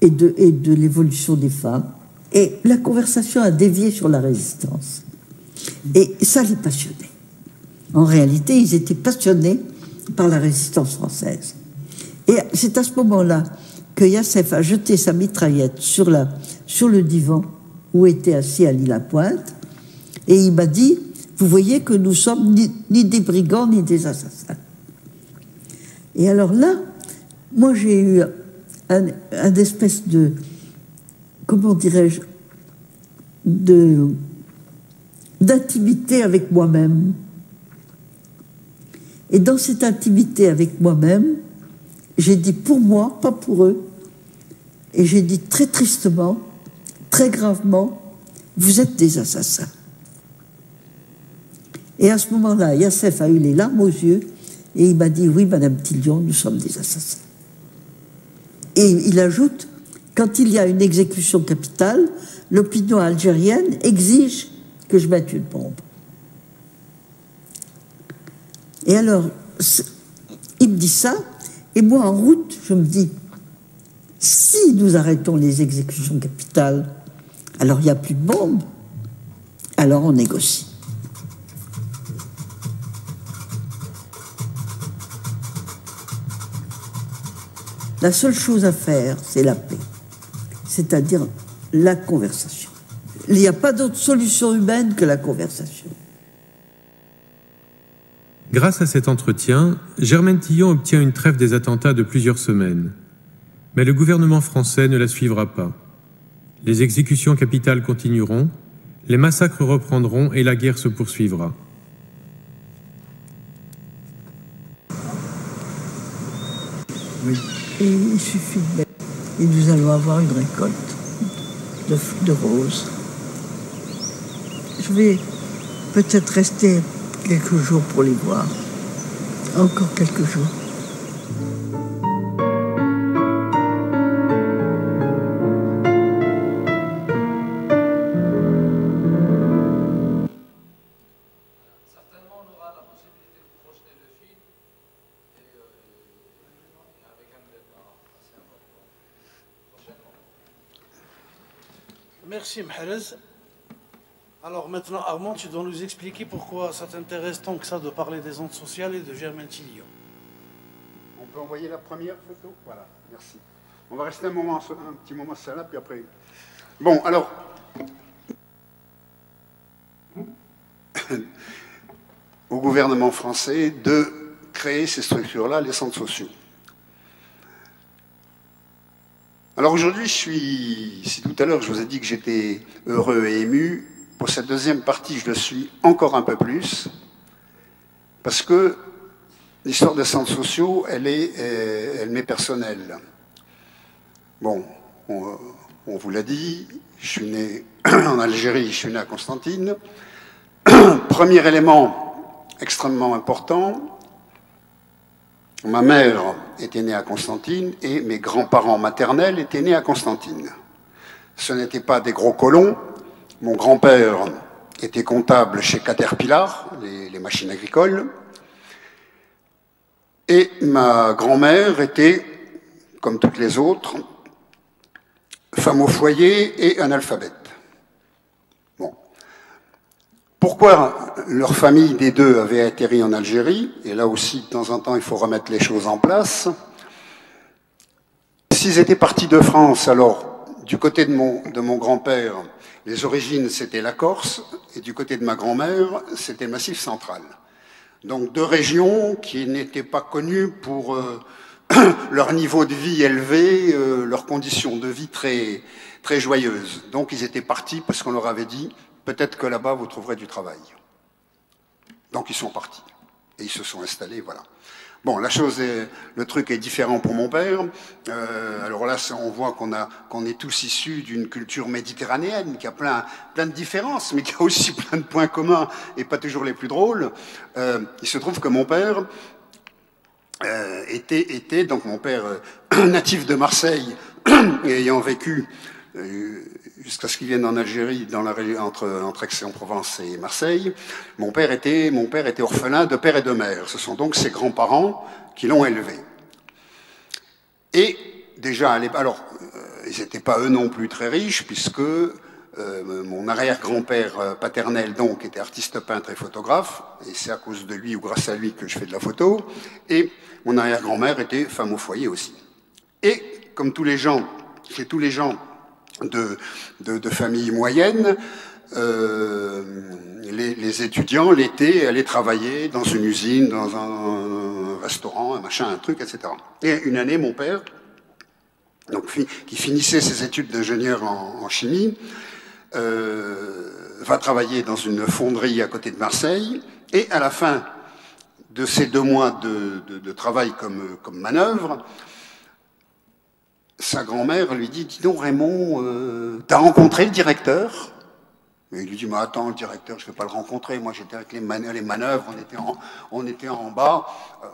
et de l'évolution des femmes. Et la conversation a dévié sur la résistance. Et ça les passionnait. En réalité, ils étaient passionnés par la résistance française. Et c'est à ce moment-là que Yassef a jeté sa mitraillette sur le divan où était assis Ali Lapointe, et il m'a dit, vous voyez que nous sommes ni des brigands ni des assassins. Et alors là, moi j'ai eu un espèce de, comment dirais-je, d'intimité avec moi-même. Et dans cette intimité avec moi-même, j'ai dit pour moi, pas pour eux, et j'ai dit très tristement, très gravement, vous êtes des assassins. Et à ce moment-là, Yassef a eu les larmes aux yeux, et il m'a dit, oui, Madame Tillion, nous sommes des assassins. Et il ajoute, quand il y a une exécution capitale, l'opinion algérienne exige que je mette une bombe. Et alors, il me dit ça, et moi, en route, je me dis, si nous arrêtons les exécutions capitales, alors il n'y a plus de bombes, alors on négocie. La seule chose à faire, c'est la paix, c'est-à-dire la conversation. Il n'y a pas d'autre solution humaine que la conversation. Grâce à cet entretien, Germaine Tillon obtient une trêve des attentats de plusieurs semaines. Mais le gouvernement français ne la suivra pas. Les exécutions capitales continueront, les massacres reprendront et la guerre se poursuivra. Oui. Et il suffit de mettre. Et nous allons avoir une récolte de roses. Je vais peut-être rester quelques jours pour les voir. Encore quelques jours. Merci Mahrez. Alors maintenant Armand, tu dois nous expliquer pourquoi ça t'intéresse tant que ça de parler des ondes sociales et de Germaine Tillon. On peut envoyer la première photo? Voilà, merci. On va rester un petit moment sur là, puis après... Bon, alors... au gouvernement français de créer ces structures-là, les centres sociaux. Alors aujourd'hui, si tout à l'heure je vous ai dit que j'étais heureux et ému, pour cette deuxième partie, je le suis encore un peu plus, parce que l'histoire des centres sociaux, elle m'est personnelle. Bon, on vous l'a dit, je suis né en Algérie, je suis né à Constantine. Premier élément extrêmement important, ma mère était née à Constantine et mes grands-parents maternels étaient nés à Constantine. Ce n'étaient pas des gros colons. Mon grand-père était comptable chez Caterpillar, les machines agricoles. Et ma grand-mère était, comme toutes les autres, femme au foyer et analphabète. Bon. Pourquoi leur famille des deux avait atterri en Algérie? Et là aussi, de temps en temps, il faut remettre les choses en place. S'ils étaient partis de France, alors, du côté de mon grand-père, les origines, c'était la Corse, et du côté de ma grand-mère, c'était le Massif central. Donc deux régions qui n'étaient pas connues pour leur niveau de vie élevé, leurs conditions de vie très, très joyeuses. Donc ils étaient partis parce qu'on leur avait dit, peut-être que là-bas vous trouverez du travail. Donc ils sont partis, et ils se sont installés, voilà. Bon, le truc est différent pour mon père. Alors là, on voit qu'on est tous issus d'une culture méditerranéenne, qui a plein de différences, mais qui a aussi plein de points communs, et pas toujours les plus drôles. Il se trouve que mon père donc mon père natif de Marseille, et ayant vécu jusqu'à ce qu'il vienne en Algérie, dans la région entre Aix-en-Provence et Marseille, mon père était orphelin de père et de mère. Ce sont donc ses grands-parents qui l'ont élevé. Et déjà, alors, ils n'étaient pas eux non plus très riches, puisque mon arrière-grand-père paternel donc était artiste peintre et photographe, et c'est à cause de lui ou grâce à lui que je fais de la photo, et mon arrière-grand-mère était femme au foyer aussi. Et comme tous les gens, chez tous les gens de familles moyennes, les étudiants, l'été, allaient travailler dans une usine, dans un restaurant, un machin, un truc, etc. Et une année, mon père, donc, qui finissait ses études d'ingénieur en chimie, va travailler dans une fonderie à côté de Marseille, et à la fin de ces 2 mois de travail comme manœuvre, sa grand-mère lui dit, dis donc Raymond, t'as rencontré le directeur? Et il lui dit, mais attends, le directeur, je ne vais pas le rencontrer, moi j'étais avec les manœuvres, on était en bas,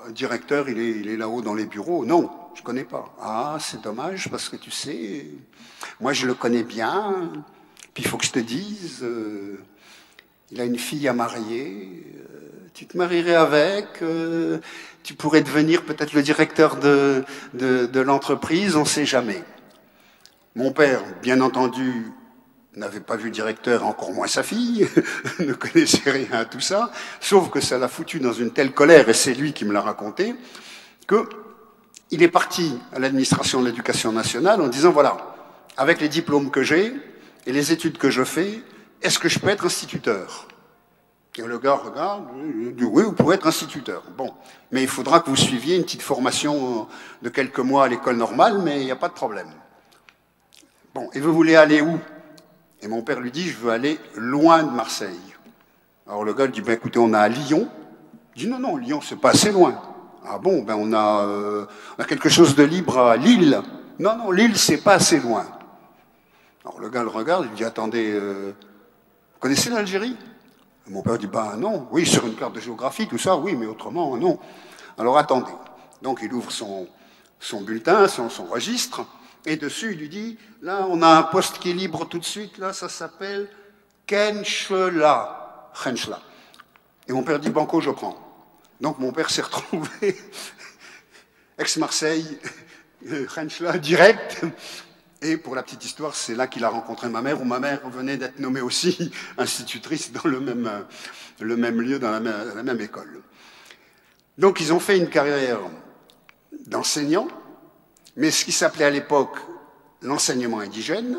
le directeur, il est là-haut dans les bureaux. Non, je ne connais pas. Ah, c'est dommage, parce que tu sais, moi je le connais bien, puis il faut que je te dise, il a une fille à marier, tu te marierais avec, tu pourrais devenir peut-être le directeur de l'entreprise, on ne sait jamais. Mon père, bien entendu, n'avait pas vu le directeur, encore moins sa fille, ne connaissait rien à tout ça, sauf que ça l'a foutu dans une telle colère, et c'est lui qui me l'a raconté, qu'il est parti à l'administration de l'éducation nationale en disant, voilà, avec les diplômes que j'ai et les études que je fais, est-ce que je peux être instituteur? Et le gars regarde, il dit, oui, vous pouvez être instituteur. Bon, mais il faudra que vous suiviez une petite formation de quelques mois à l'école normale, mais il n'y a pas de problème. Bon, et vous voulez aller où? Et mon père lui dit, je veux aller loin de Marseille. Alors le gars lui dit, ben écoutez, on a à Lyon. Il dit, non, non, Lyon, c'est pas assez loin. Ah bon, ben on a quelque chose de libre à Lille. Non, non, Lille, c'est pas assez loin. Alors le gars le regarde, il dit, attendez, vous connaissez l'Algérie? Mon père dit, ben non, oui, sur une carte de géographie, tout ça, oui, mais autrement, non. Alors attendez. Donc il ouvre son bulletin, son registre, et dessus, il lui dit, là, on a un poste qui est libre tout de suite, là, ça s'appelle Kenchela. Et mon père dit, banco, je prends. Donc mon père s'est retrouvé, ex-Marseille, Kenchela, direct. Et pour la petite histoire, c'est là qu'il a rencontré ma mère, où ma mère venait d'être nommée aussi institutrice dans le même lieu, dans la même école. Donc ils ont fait une carrière d'enseignant, mais ce qui s'appelait à l'époque l'enseignement indigène,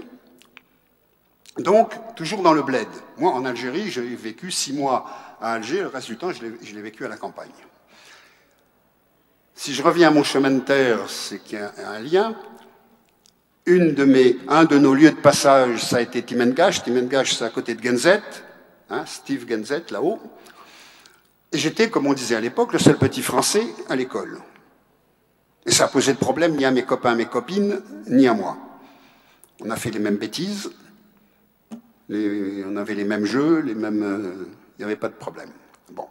donc toujours dans le bled. Moi, en Algérie, j'ai vécu 6 mois à Alger, le reste du temps, je l'ai vécu à la campagne. Si je reviens à mon chemin de terre, c'est qu'il y a un lien. Un de nos lieux de passage, ça a été Timengash. Timengash, c'est à côté de Genzet, hein, Steve Genzet, là-haut. Et j'étais, comme on disait à l'époque, le seul petit français à l'école. Et ça a posé de problème ni à mes copains, mes copines, ni à moi. On a fait les mêmes bêtises, on avait les mêmes jeux, il n'y avait pas de problème. Bon.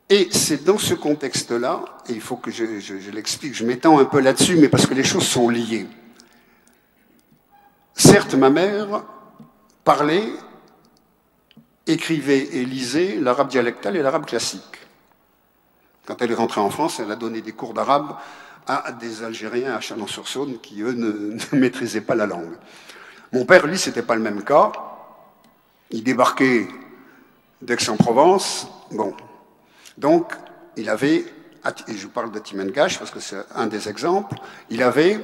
Et c'est dans ce contexte-là, et il faut que je l'explique, je m'étends un peu là-dessus, mais parce que les choses sont liées. Certes, ma mère parlait, écrivait et lisait l'arabe dialectal et l'arabe classique. Quand elle est rentrée en France, elle a donné des cours d'arabe à des Algériens à Chalon-sur-Saône qui, eux, ne maîtrisaient pas la langue. Mon père, lui, c'était pas le même cas. Il débarquait d'Aix-en-Provence. Bon. Donc, il avait, et je parle de Timengash parce que c'est un des exemples, il avait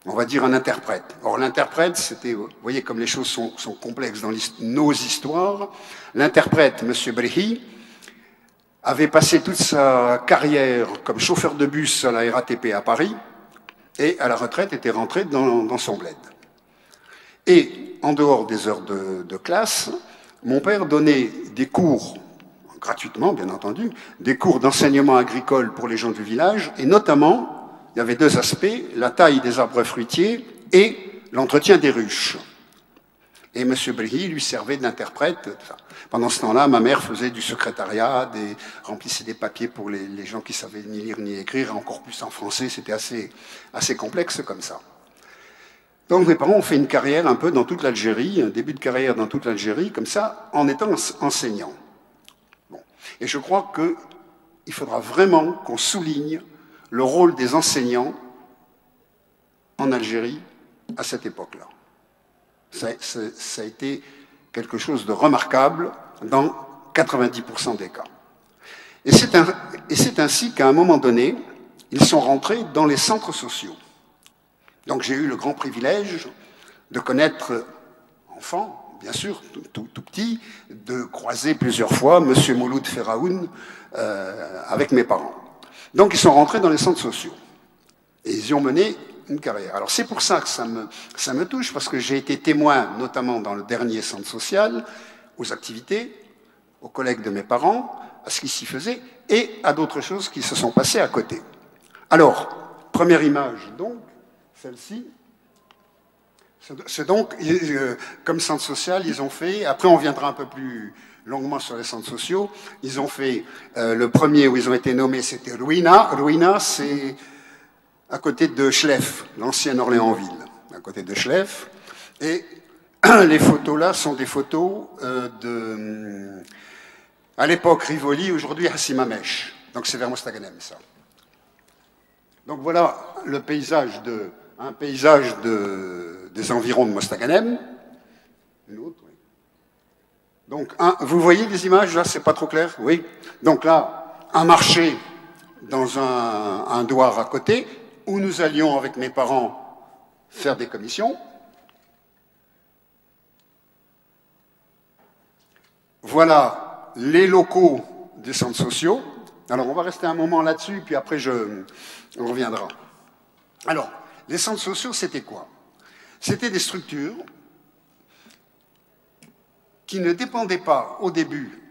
on va dire un interprète. Or, l'interprète, c'était, vous voyez comme les choses sont complexes dans nos histoires, l'interprète, M. Brehi, avait passé toute sa carrière comme chauffeur de bus à la RATP à Paris, et à la retraite était rentré dans son bled. Et en dehors des heures de classe, mon père donnait des cours, gratuitement bien entendu, des cours d'enseignement agricole pour les gens du village, et notamment, il y avait deux aspects, la taille des arbres fruitiers et l'entretien des ruches. Et M. Brehi lui servait d'interprète. Pendant ce temps-là, ma mère faisait du secrétariat, remplissait des papiers pour les gens qui savaient ni lire ni écrire, encore plus en français, c'était assez complexe comme ça. Donc mes parents ont fait une carrière un peu dans toute l'Algérie, un début de carrière dans toute l'Algérie, comme ça, en étant enseignants. Bon. Et je crois qu'il faudra vraiment qu'on souligne le rôle des enseignants en Algérie à cette époque-là. Ça a été quelque chose de remarquable dans 90% des cas. Et c'est ainsi qu'à un moment donné, ils sont rentrés dans les centres sociaux. Donc j'ai eu le grand privilège de connaître, enfant, bien sûr, tout petit, de croiser plusieurs fois M. Mouloud Feraoun avec mes parents. Donc ils sont rentrés dans les centres sociaux. Et ils y ont mené une carrière. Alors c'est pour ça que ça me touche, parce que j'ai été témoin, notamment dans le dernier centre social, aux activités, aux collègues de mes parents, à ce qui s'y faisait, et à d'autres choses qui se sont passées à côté. Alors, première image, donc, celle-ci. C'est donc, comme centre social, ils ont fait, après on viendra un peu plus longuement sur les centres sociaux, ils ont fait, le premier où ils ont été nommés, c'était Ruina. Ruina, c'est à côté de Chlef, l'ancienne Orléansville, à côté de Chlef. Et les photos là sont des photos à l'époque Rivoli, aujourd'hui Hassimamèche. Donc c'est vers Mostaganem, ça. Donc voilà le paysage des environs de Mostaganem. Une autre, oui. Donc, vous voyez les images, là, c'est pas trop clair? Oui. Donc là, un marché dans un douar à côté, où nous allions avec mes parents faire des commissions. Voilà les locaux des centres sociaux. Alors, on va rester un moment là-dessus, puis après, on reviendra. Alors, les centres sociaux, c'était quoi? C'était des structures qui ne dépendaient pas, au début,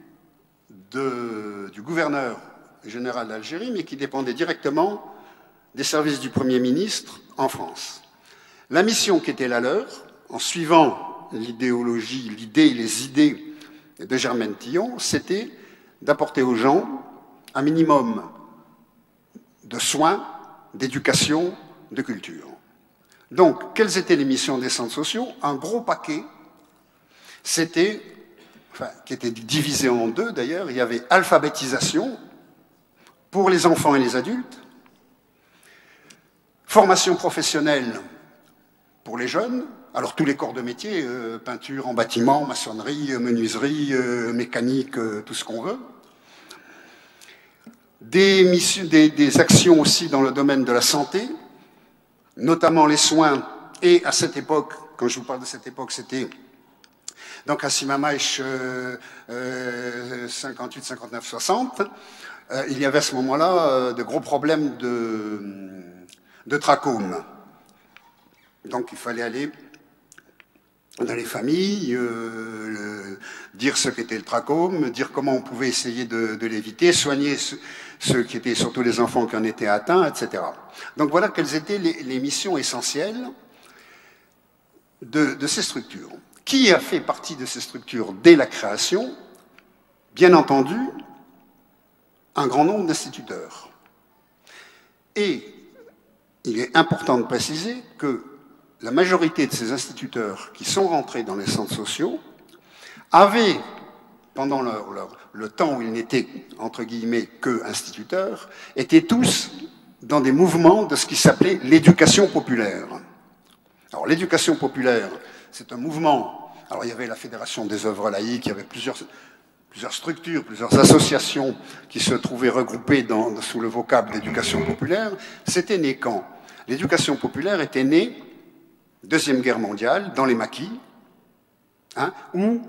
du gouverneur général d'Algérie, mais qui dépendaient directement des services du Premier ministre en France. La mission qui était la leur, en suivant l'idéologie, les idées de Germaine Tillon, c'était d'apporter aux gens un minimum de soins, d'éducation, de culture. Donc, quelles étaient les missions des centres sociaux? Un gros paquet, c'était, qui était divisé en deux d'ailleurs, il y avait alphabétisation pour les enfants et les adultes, formation professionnelle pour les jeunes, alors tous les corps de métier, peinture en bâtiment, maçonnerie, menuiserie, mécanique, tout ce qu'on veut. Des actions aussi dans le domaine de la santé, notamment les soins, et à cette époque, quand je vous parle de cette époque, c'était donc à Simamaïch 58, 59, 60, il y avait à ce moment-là de gros problèmes de trachome. Donc il fallait aller dans les familles, dire ce qu'était le trachome, dire comment on pouvait essayer de l'éviter, soigner ceux qui étaient, surtout les enfants qui en étaient atteints, etc. Donc voilà quelles étaient les missions essentielles de ces structures. Qui a fait partie de ces structures dès la création? Bien entendu, un grand nombre d'instituteurs. Et il est important de préciser que la majorité de ces instituteurs qui sont rentrés dans les centres sociaux avaient, pendant le temps où ils n'étaient, entre guillemets, que instituteurs, étaient tous dans des mouvements de ce qui s'appelait l'éducation populaire. Alors l'éducation populaire, c'est un mouvement. Alors il y avait la Fédération des œuvres laïques, il y avait plusieurs structures, plusieurs associations qui se trouvaient regroupées sous le vocable d'éducation populaire. C'était né quand? L'éducation populaire était née, Deuxième Guerre mondiale, dans les maquis, hein, où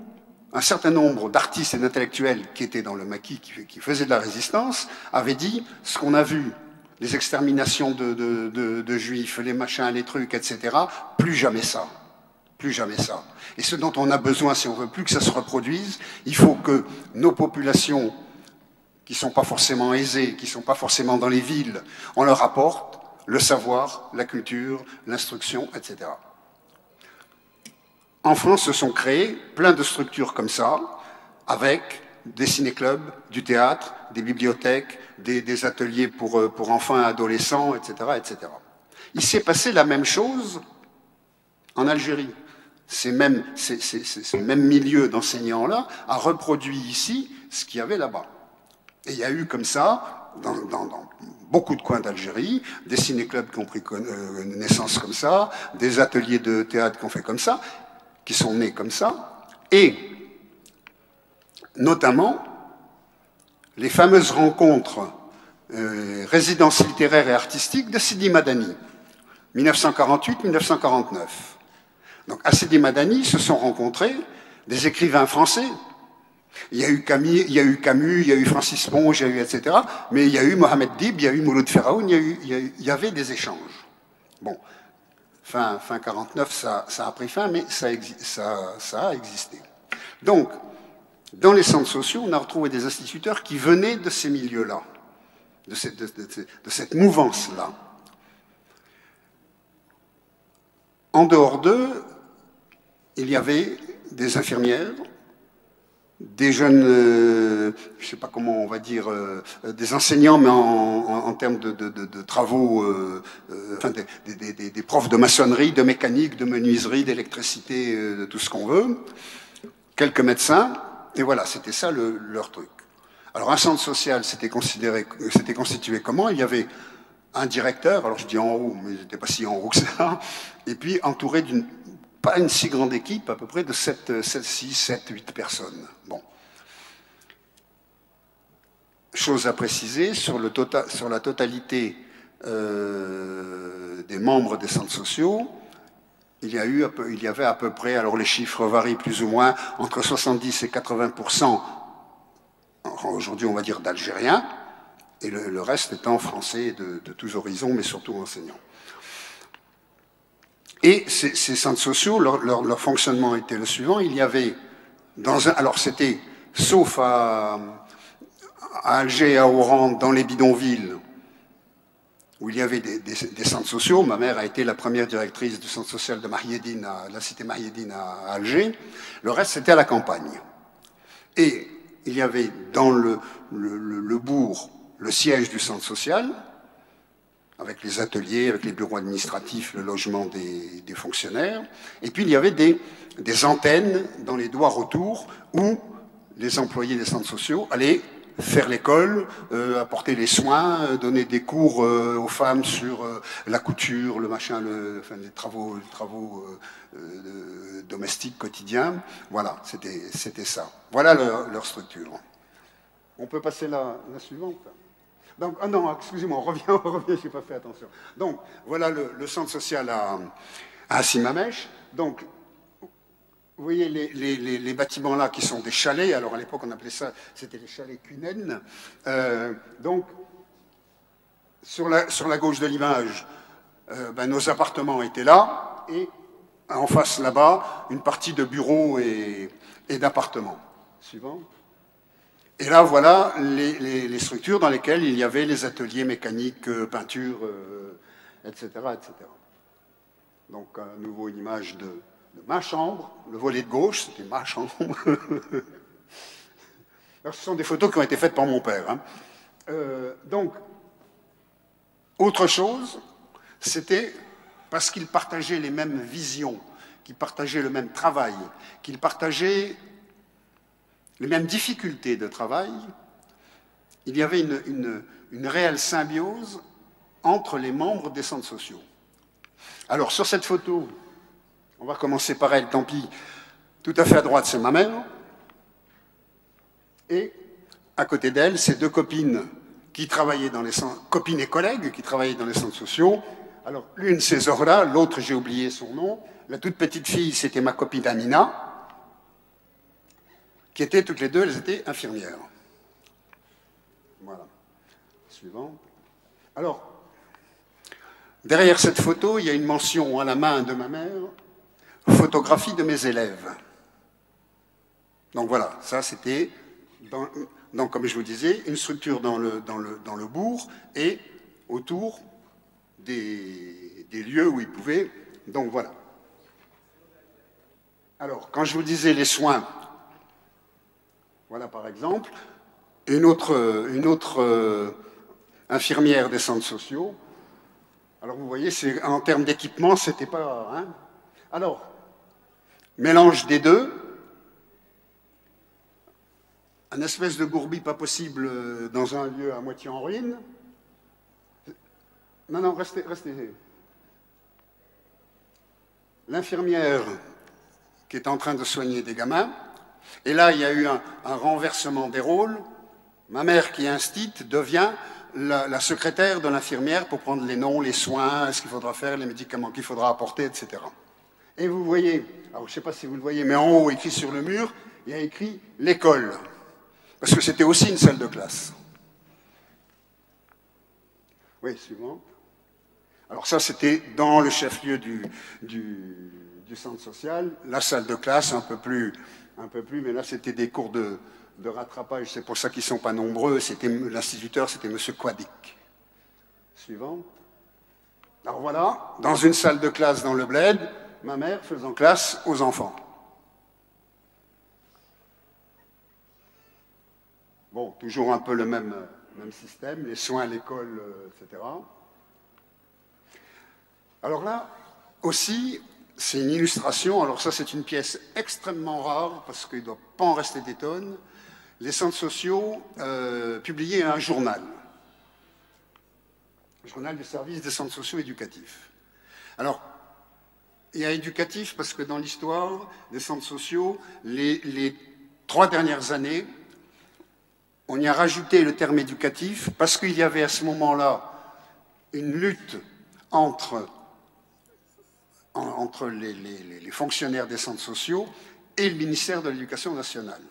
un certain nombre d'artistes et d'intellectuels qui étaient dans le maquis, qui faisaient de la résistance, avaient dit ce qu'on a vu, les exterminations de juifs, les machins, les trucs, etc., plus jamais ça. Plus jamais ça. Et ce dont on a besoin, si on veut plus que ça se reproduise, il faut que nos populations, qui ne sont pas forcément aisées, qui ne sont pas forcément dans les villes, on leur apporte le savoir, la culture, l'instruction, etc. En France se sont créées plein de structures comme ça, avec des ciné-clubs, du théâtre, des bibliothèques, des ateliers pour enfants et adolescents, etc., etc. Il s'est passé la même chose en Algérie. Ce même milieu d'enseignants-là a reproduit ici ce qu'il y avait là-bas. Et il y a eu comme ça, dans beaucoup de coins d'Algérie, des ciné-clubs qui ont pris naissance comme ça, des ateliers de théâtre qui ont fait comme ça, qui sont nés comme ça, et notamment les fameuses rencontres résidences littéraires et artistiques de Sidi Madani, 1948-1949. Donc à Sidi Madani se sont rencontrés des écrivains français. Il y a eu Camus, il y a eu Francis Ponge, il y a eu etc. Mais il y a eu Mohamed Dib, il y a eu Mouloud Feraoun, il y avait des échanges. Bon, fin 49, ça a pris fin, mais ça a existé. Donc, dans les centres sociaux, on a retrouvé des instituteurs qui venaient de ces milieux-là, de cette mouvance-là. En dehors d'eux, il y avait des infirmières, des jeunes, je ne sais pas comment on va dire, des enseignants, mais en termes de travaux, enfin des profs de maçonnerie, de mécanique, de menuiserie, d'électricité, de tout ce qu'on veut, quelques médecins, et voilà, c'était ça leur truc. Alors un centre social s'était constitué comment? Il y avait un directeur, alors je dis en haut, mais il n'était pas si en haut que ça, et puis entouré d'une, pas une si grande équipe, à peu près de 6, 7, 8 personnes. Bon. Chose à préciser, sur la totalité des membres des centres sociaux, il y avait à peu près, alors les chiffres varient plus ou moins, entre 70 et 80%, aujourd'hui on va dire d'Algériens, et le reste étant français de tous horizons, mais surtout enseignants. Et ces centres sociaux, leur fonctionnement était le suivant. Il y avait, alors c'était, sauf à Alger et à Oran, dans les bidonvilles, où il y avait des centres sociaux. Ma mère a été la première directrice du centre social de Mariédine, la cité Mariédine à Alger. Le reste, c'était à la campagne. Et il y avait dans le bourg le siège du centre social, avec les ateliers, avec les bureaux administratifs, le logement des fonctionnaires. Et puis il y avait des antennes dans les douars autour où les employés des centres sociaux allaient faire l'école, apporter les soins, donner des cours aux femmes sur la couture, le machin, enfin, les travaux domestiques quotidiens. Voilà, c'était ça. Voilà leur structure. On peut passer la suivante. Donc, ah non, excusez-moi, on revient, je n'ai pas fait attention. Donc, voilà le centre social à Simamèche. Donc, vous voyez les bâtiments là qui sont des chalets. Alors, à l'époque, on appelait ça, c'était les chalets Cunen. Donc, sur la gauche de l'image, nos appartements étaient là. Et en face, là-bas, une partie de bureaux et d'appartements. Suivant. Et là, voilà les structures dans lesquelles il y avait les ateliers mécaniques, peinture, etc., etc. Donc, à nouveau, une image de ma chambre. Le volet de gauche, c'était ma chambre. Alors, ce sont des photos qui ont été faites par mon père. Hein. Donc, autre chose, c'était parce qu'ils partageaient les mêmes visions, qu'ils partageaient le même travail, qu'ils partageaient les mêmes difficultés de travail, il y avait une réelle symbiose entre les membres des centres sociaux. Alors, sur cette photo, on va commencer par elle, tant pis, tout à fait à droite, c'est ma mère, et à côté d'elle, ces deux copines qui travaillaient dans les centres, copines et collègues qui travaillaient dans les centres sociaux, Alors, l'une, c'est Zohra, l'autre, j'ai oublié son nom. La toute petite fille, c'était ma copine Amina, qui étaient toutes les deux, elles étaient infirmières. Voilà. Suivant. Alors, derrière cette photo, il y a une mention à la main de ma mère, photographie de mes élèves. Donc voilà, ça c'était, comme je vous disais, une structure dans le bourg et autour des lieux où ils pouvaient. Donc voilà. Alors, quand je vous disais les soins, voilà par exemple, une autre infirmière des centres sociaux. Alors vous voyez, en termes d'équipement, c'était pas... Hein. Alors, mélange des deux, un espèce de gourbi pas possible dans un lieu à moitié en ruine. Non, non, restez. L'infirmière qui est en train de soigner des gamins, et là, il y a eu un renversement des rôles. Ma mère, qui est instite, devient la secrétaire de l'infirmière pour prendre les noms, les soins, ce qu'il faudra faire, les médicaments qu'il faudra apporter, etc. Et vous voyez, alors je ne sais pas si vous le voyez, mais en haut, écrit sur le mur, il y a écrit « l'école », parce que c'était aussi une salle de classe. Oui, suivant. Alors ça, c'était dans le chef-lieu du centre social, la salle de classe, un peu plus, mais là, c'était des cours de rattrapage, c'est pour ça qu'ils ne sont pas nombreux. L'instituteur, c'était M. Quadic. Suivant. Alors voilà, dans une salle de classe dans le bled, ma mère faisant classe aux enfants. Bon, toujours un peu le même système, les soins à l'école, etc. Alors là, aussi, c'est une illustration. Alors ça, c'est une pièce extrêmement rare, parce qu'il ne doit pas en rester des tonnes. Les centres sociaux publiaient un journal du service des centres sociaux éducatifs. Alors, il y a éducatif parce que dans l'histoire des centres sociaux, les 3 dernières années, on y a rajouté le terme éducatif parce qu'il y avait à ce moment-là une lutte entre les fonctionnaires des centres sociaux et le ministère de l'Éducation nationale.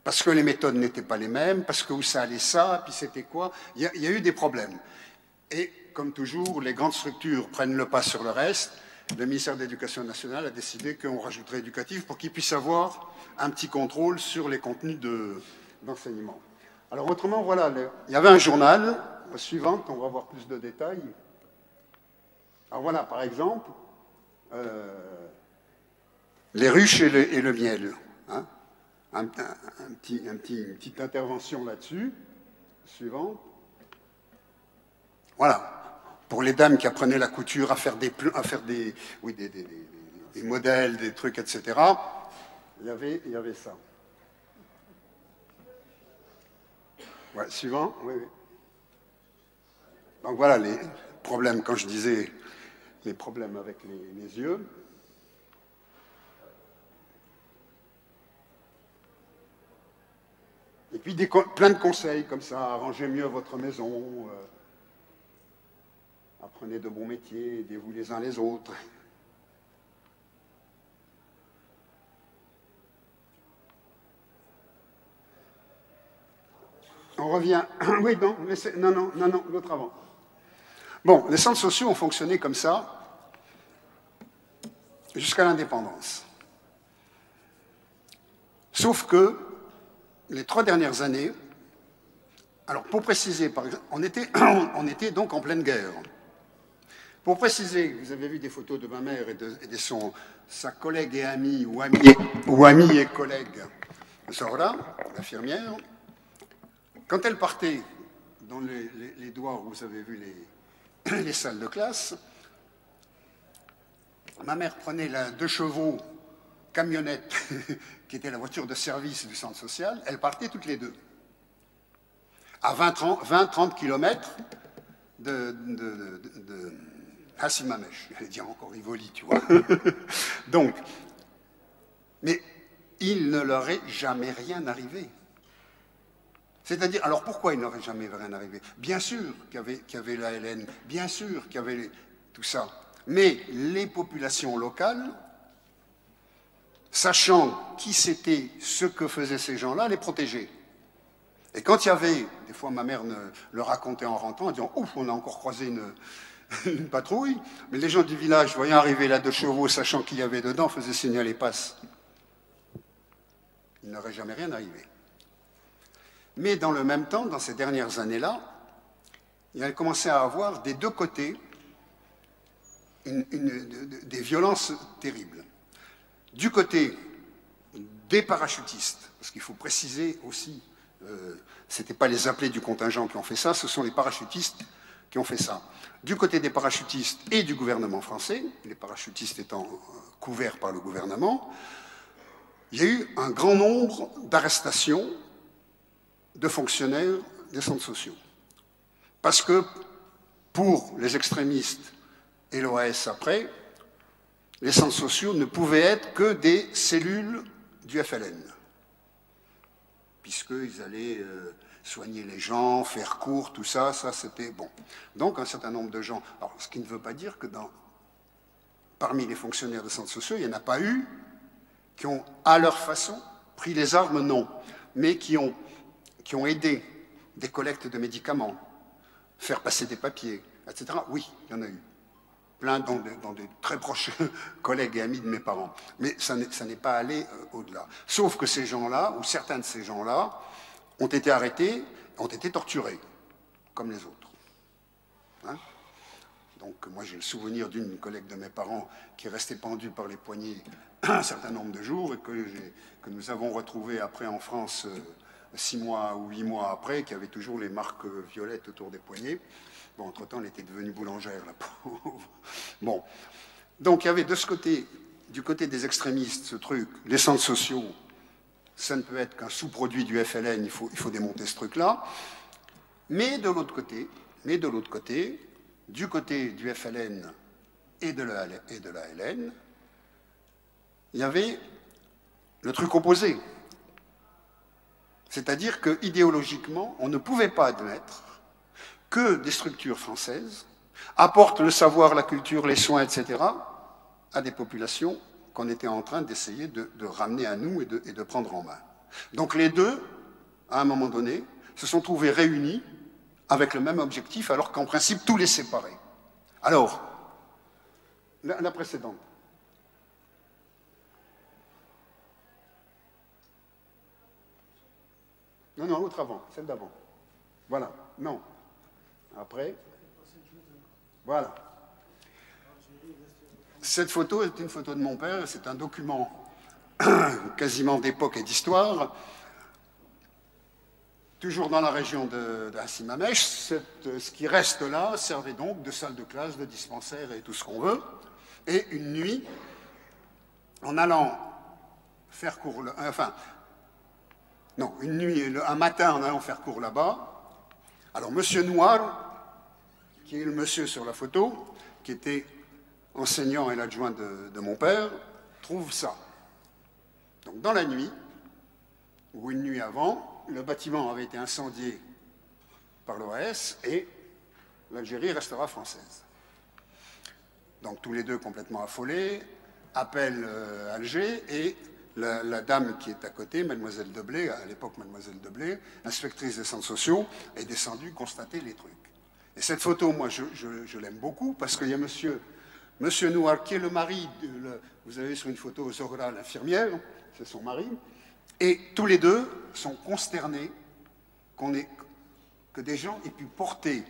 Parce que les méthodes n'étaient pas les mêmes, parce que où ça allait ça, puis c'était quoi. Il y a eu des problèmes. Et comme toujours, les grandes structures prennent le pas sur le reste. Le ministère de l'Éducation nationale a décidé qu'on rajouterait éducatif pour qu'il puisse avoir un petit contrôle sur les contenus d'enseignement. Alors autrement, voilà, il y avait un journal, suivante, on va voir plus de détails. Alors voilà, par exemple, les ruches et le miel. Hein. Une petite intervention là-dessus. Suivant. Voilà. Pour les dames qui apprenaient la couture, à faire des modèles, des trucs, etc., il y avait ça. Ouais, suivant. Oui, oui. Donc voilà les problèmes, quand je disais les problèmes avec les yeux. Et puis plein de conseils comme ça, arrangez mieux votre maison, apprenez de bons métiers, aidez-vous les uns les autres. On revient... Oui, non, l'autre avant. Bon, les centres sociaux ont fonctionné comme ça jusqu'à l'indépendance. Sauf que les 3 dernières années, alors pour préciser, par exemple, on était donc en pleine guerre. Pour préciser, vous avez vu des photos de ma mère et de sa collègue et amie, ou amie et collègue, Zohra, l'infirmière. Quand elle partait dans les doigts où vous avez vu les salles de classe, ma mère prenait 2 chevaux, camionnette, qui était la voiture de service du centre social, elles partaient toutes les 2. À 20-30 km de Hassimamesh, j'allais dire encore Rivoli, tu vois. Donc, mais il ne leur est jamais rien arrivé. C'est-à-dire, alors pourquoi il n'aurait jamais rien arrivé? Bien sûr qu'il y avait la LN, bien sûr qu'il y avait tout ça, mais les populations locales, sachant qui c'était, ce que faisaient ces gens-là, les protégeaient. Et quand il y avait, des fois ma mère le racontait en rentrant, en disant « Ouf, on a encore croisé une patrouille », mais les gens du village, voyant arriver là 2 chevaux, sachant qu'il y avait dedans, faisaient signaler passe. Il n'aurait jamais rien arrivé. Mais dans le même temps, dans ces dernières années-là, il a commencé à avoir des 2 côtés des violences terribles. Du côté des parachutistes, parce qu'il faut préciser aussi, ce n'était pas les appelés du contingent qui ont fait ça, ce sont les parachutistes qui ont fait ça. Du côté des parachutistes et du gouvernement français, les parachutistes étant couverts par le gouvernement, il y a eu un grand nombre d'arrestations de fonctionnaires des centres sociaux. Parce que pour les extrémistes et l'OAS après, les centres sociaux ne pouvaient être que des cellules du FLN, puisqu'ils allaient soigner les gens, faire court, tout ça, ça c'était bon. Donc un certain nombre de gens, alors ce qui ne veut pas dire que parmi les fonctionnaires des centres sociaux, il n'y en a pas eu qui ont, à leur façon, pris les armes, non, mais qui ont aidé des collectes de médicaments, faire passer des papiers, etc. Oui, il y en a eu. Plein dans des très proches collègues et amis de mes parents. Mais ça n'est pas allé au-delà. Sauf que ces gens-là, ou certains de ces gens-là, ont été arrêtés, ont été torturés, comme les autres. Hein? Donc moi j'ai le souvenir d'une collègue de mes parents qui est restée pendue par les poignets un certain nombre de jours et que nous avons retrouvé après en France 6 mois ou 8 mois après, qui avait toujours les marques violettes autour des poignets. Bon, entre-temps, elle était devenue boulangère, la pauvre. Bon. Donc, il y avait de ce côté, du côté des extrémistes, ce truc, les centres sociaux, ça ne peut être qu'un sous-produit du FLN, il faut démonter ce truc-là. Mais de l'autre côté, du côté du FLN et de la LN, il y avait le truc opposé. C'est-à-dire qu'idéologiquement, on ne pouvait pas admettre que des structures françaises apportent le savoir, la culture, les soins, etc., à des populations qu'on était en train d'essayer de ramener à nous et de prendre en main. Donc les deux, à un moment donné, se sont trouvés réunis avec le même objectif, alors qu'en principe, tout les séparait. Alors, la précédente. Non, l'autre avant, celle d'avant. Voilà, non. Après, voilà. Cette photo est une photo de mon père, c'est un document quasiment d'époque et d'histoire. Toujours dans la région d'Assimamèche, ce qui reste là servait donc de salle de classe, de dispensaire et tout ce qu'on veut. Et une nuit, en allant faire cours, une nuit, un matin en allant faire cours là-bas, alors Monsieur Noir, qui est le monsieur sur la photo, qui était enseignant et l'adjoint de mon père, trouve ça. Donc dans la nuit, ou une nuit avant, le bâtiment avait été incendié par l'OAS et l'Algérie restera française. Donc tous les deux complètement affolés, appellent Alger et la dame qui est à côté, Mademoiselle Deblé, à l'époque Mademoiselle Deblé, inspectrice des centres sociaux, est descendue constater les trucs. Et cette photo, moi, je l'aime beaucoup parce qu'il y a monsieur Noir, qui est le mari, vous avez sur une photo Zohra, l'infirmière, c'est son mari, et tous les deux sont consternés que des gens aient pu porter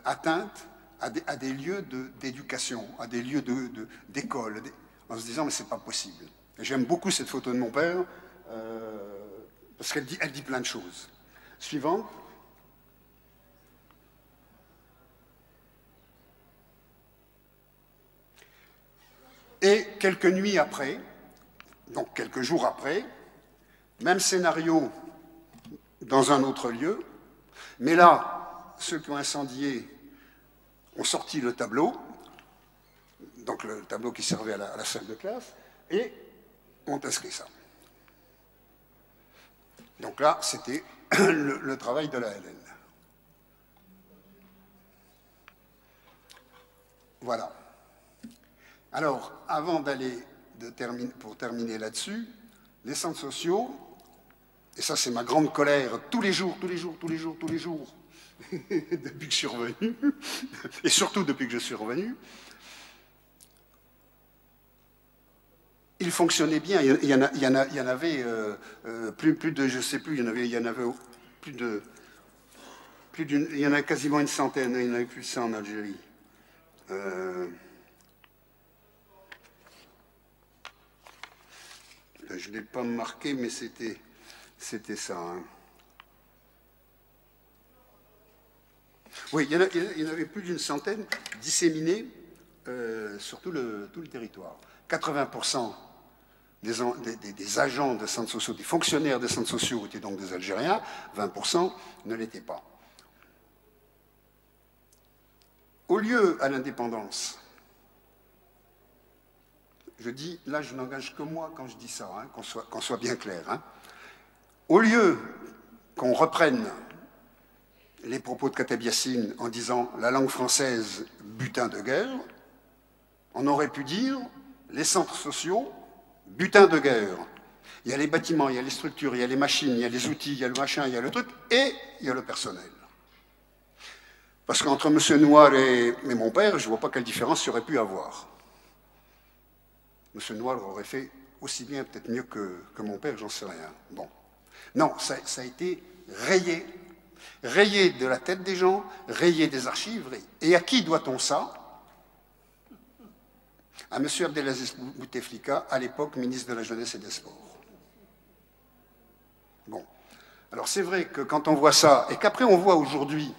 atteinte à des lieux d'éducation, à des lieux d'école, en se disant mais c'est pas possible. J'aime beaucoup cette photo de mon père parce qu'elle dit plein de choses. Suivante. Et quelques nuits après, donc quelques jours après, même scénario dans un autre lieu, mais là, ceux qui ont incendié ont sorti le tableau, donc le tableau qui servait à la salle de classe, et ont inscrit ça. Donc là, c'était le travail de la LN. Voilà. Alors, avant d'aller pour terminer là-dessus, les centres sociaux, et ça c'est ma grande colère, tous les jours, depuis que je suis revenu, et surtout depuis que je suis revenu, il fonctionnait bien. Il y en avait plus de, je sais plus, il y en avait il y en a quasiment une centaine, il y en avait plus de ça en Algérie. Je ne l'ai pas marqué, mais c'était ça. Hein. Oui, il y en avait plus d'une centaine disséminés sur tout le territoire. 80% des agents de centres sociaux, des fonctionnaires des centres sociaux étaient donc des Algériens, 20% ne l'étaient pas. Au lieu à l'indépendance, je dis, là je n'engage que moi quand je dis ça, hein, qu'on soit bien clair. Hein. Au lieu qu'on reprenne les propos de Kateb Yassine en disant la langue française butin de guerre, on aurait pu dire les centres sociaux butin de guerre. Il y a les bâtiments, il y a les structures, il y a les machines, il y a les outils, il y a le machin, il y a le truc, et il y a le personnel. Parce qu'entre M. Noir et mon père, je ne vois pas quelle différence il y aurait pu avoir. M. Noir aurait fait aussi bien, peut-être mieux que mon père, j'en sais rien. Bon. Non, ça a été rayé. Rayé de la tête des gens, rayé des archives. Et à qui doit-on ça? À M. Abdelaziz Bouteflika, à l'époque ministre de la Jeunesse et des Sports. Bon. Alors c'est vrai que quand on voit ça, et qu'après on voit aujourd'hui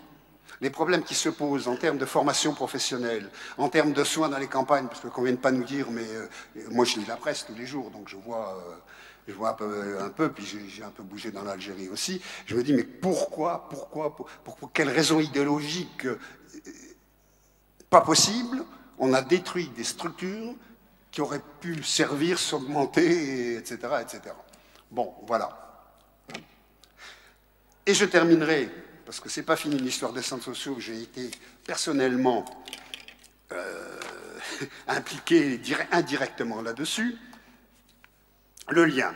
les problèmes qui se posent en termes de formation professionnelle, en termes de soins dans les campagnes, parce qu'on ne vient de pas nous dire, mais moi je lis la presse tous les jours, donc je vois un peu, puis j'ai un peu bougé dans l'Algérie aussi, je me dis, mais pourquoi quelle raison idéologique pas possible, on a détruit des structures qui auraient pu servir, s'augmenter, etc., etc. Bon, voilà. Et je terminerai, parce que ce n'est pas fini l'histoire des centres sociaux, j'ai été personnellement impliqué indirectement là-dessus, le lien.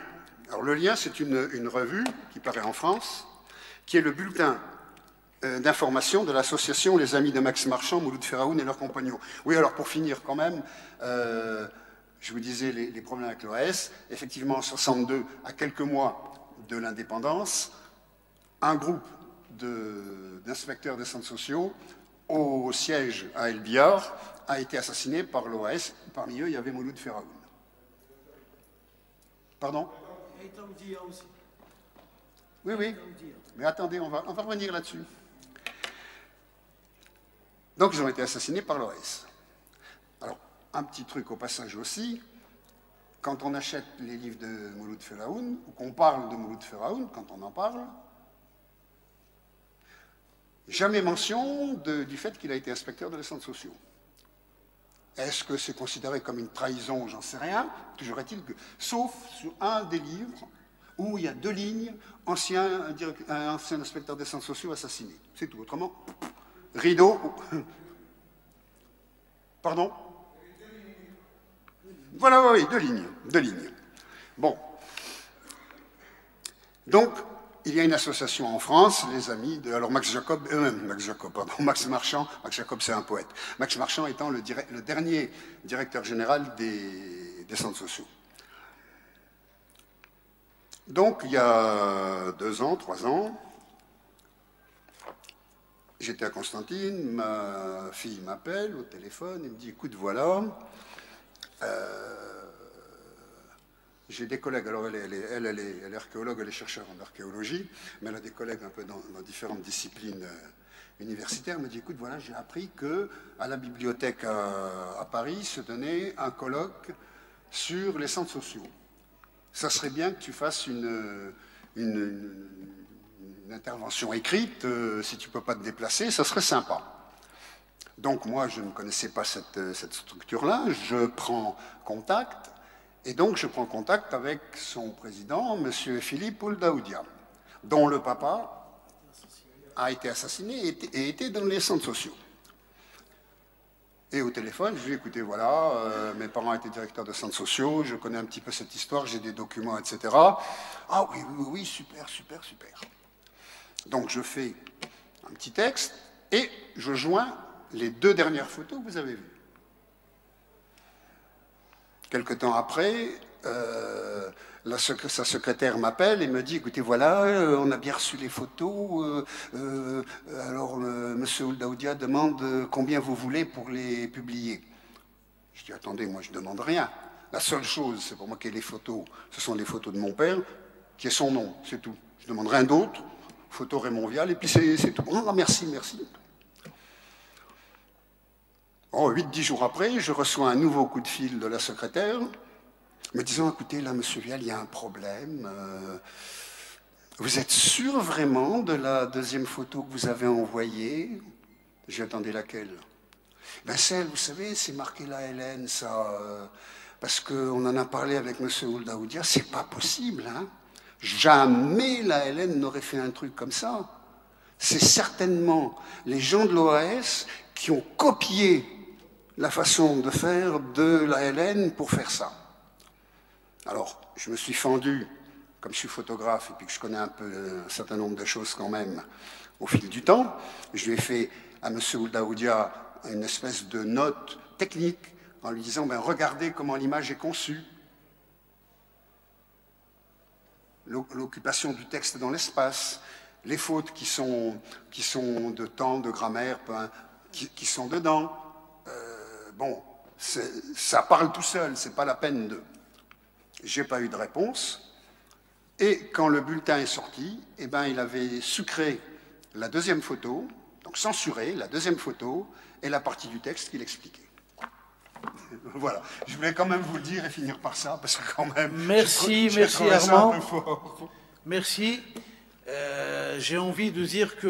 Alors le lien, c'est une revue qui paraît en France, qui est le bulletin d'information de l'association Les Amis de Max Marchand, Mouloud Feraoun et leurs compagnons. Oui, alors pour finir quand même, je vous disais les problèmes avec l'OAS. Effectivement, en 62, à quelques mois de l'indépendance, un groupe d'inspecteurs des centres sociaux au siège à El Biar a été assassiné par l'OAS. Parmi eux, il y avait Mouloud Feraoun. Pardon? Oui, oui. Mais attendez, on va revenir là-dessus. Donc, ils ont été assassinés par l'OAS. Alors, un petit truc au passage aussi. Quand on achète les livres de Mouloud Feraoun, ou qu'on parle de Mouloud Feraoun, quand on en parle, jamais mention du fait qu'il a été inspecteur de centres sociaux. Est-ce que c'est considéré comme une trahison? J'en sais rien. Toujours est-il que, sauf sur un des livres où il y a 2 lignes, ancien inspecteur des centres sociaux assassiné. C'est tout. Autrement, rideau. Pardon? Voilà, oui, 2 lignes. 2 lignes. Bon. Donc, il y a une association en France, les amis de... Alors Max Marchand, Max Jacob c'est un poète. Max Marchand étant le dernier directeur général des centres sociaux. Donc il y a 2 ans, 3 ans, j'étais à Constantine, ma fille m'appelle au téléphone et me dit, écoute, voilà, j'ai des collègues, alors elle est archéologue, elle est chercheure en archéologie, mais elle a des collègues un peu dans différentes disciplines universitaires. Elle me dit, écoute, voilà, j'ai appris qu'à la bibliothèque à Paris se tenait un colloque sur les centres sociaux. Ça serait bien que tu fasses une intervention écrite, si tu ne peux pas te déplacer, ça serait sympa. Donc moi, je ne connaissais pas cette structure-là, je prends contact. Et donc, je prends contact avec son président, M. Philippe Ould Daoudia. dont le papa a été assassiné et était dans les centres sociaux. Et au téléphone, je lui ai dit, écoutez, voilà, mes parents étaient directeurs de centres sociaux, je connais un petit peu cette histoire, j'ai des documents, etc. Ah oui, oui, oui, super, super, super. Donc je fais un petit texte et je joins les 2 dernières photos que vous avez vues. Quelque temps après, sa secrétaire m'appelle et me dit, écoutez, voilà, on a bien reçu les photos, alors monsieur Ould-Daoudia demande combien vous voulez pour les publier. Je dis, attendez, moi je ne demande rien. La seule chose, c'est pour moi qu'il y ait les photos, ce sont les photos de mon père, qui est son nom, c'est tout. Je ne demande rien d'autre, photo Raymond Vial, et puis c'est tout. Ah, merci, merci. Oh, 8-10 jours après, je reçois un nouveau coup de fil de la secrétaire, me disant, écoutez, là, monsieur Vial, il y a un problème. Vous êtes sûr vraiment de la 2e photo que vous avez envoyée? J'ai attendu laquelle? Ben celle, vous savez, c'est marqué la LN, ça, parce qu'on en a parlé avec monsieur Ould-Daoudia, c'est pas possible, hein. Jamais la LN n'aurait fait un truc comme ça. C'est certainement les gens de l'OAS qui ont copié la façon de faire de la LN pour faire ça. Alors, je me suis fendu, comme je suis photographe et puis que je connais un peu un certain nombre de choses quand même au fil du temps, je lui ai fait à M. Ould-Daoudia une espèce de note technique en lui disant, ben, regardez comment l'image est conçue, l'occupation du texte dans l'espace, les fautes qui sont de temps, de grammaire, qui sont dedans. Bon, ça parle tout seul, c'est pas la peine de... J'ai pas eu de réponse. Et quand le bulletin est sorti, eh ben, il avait sucré la 2e photo, donc censuré la 2e photo et la partie du texte qu'il expliquait. Voilà, je voulais quand même vous le dire et finir par ça, parce que quand même... Merci, merci Armand. Merci. J'ai envie de dire que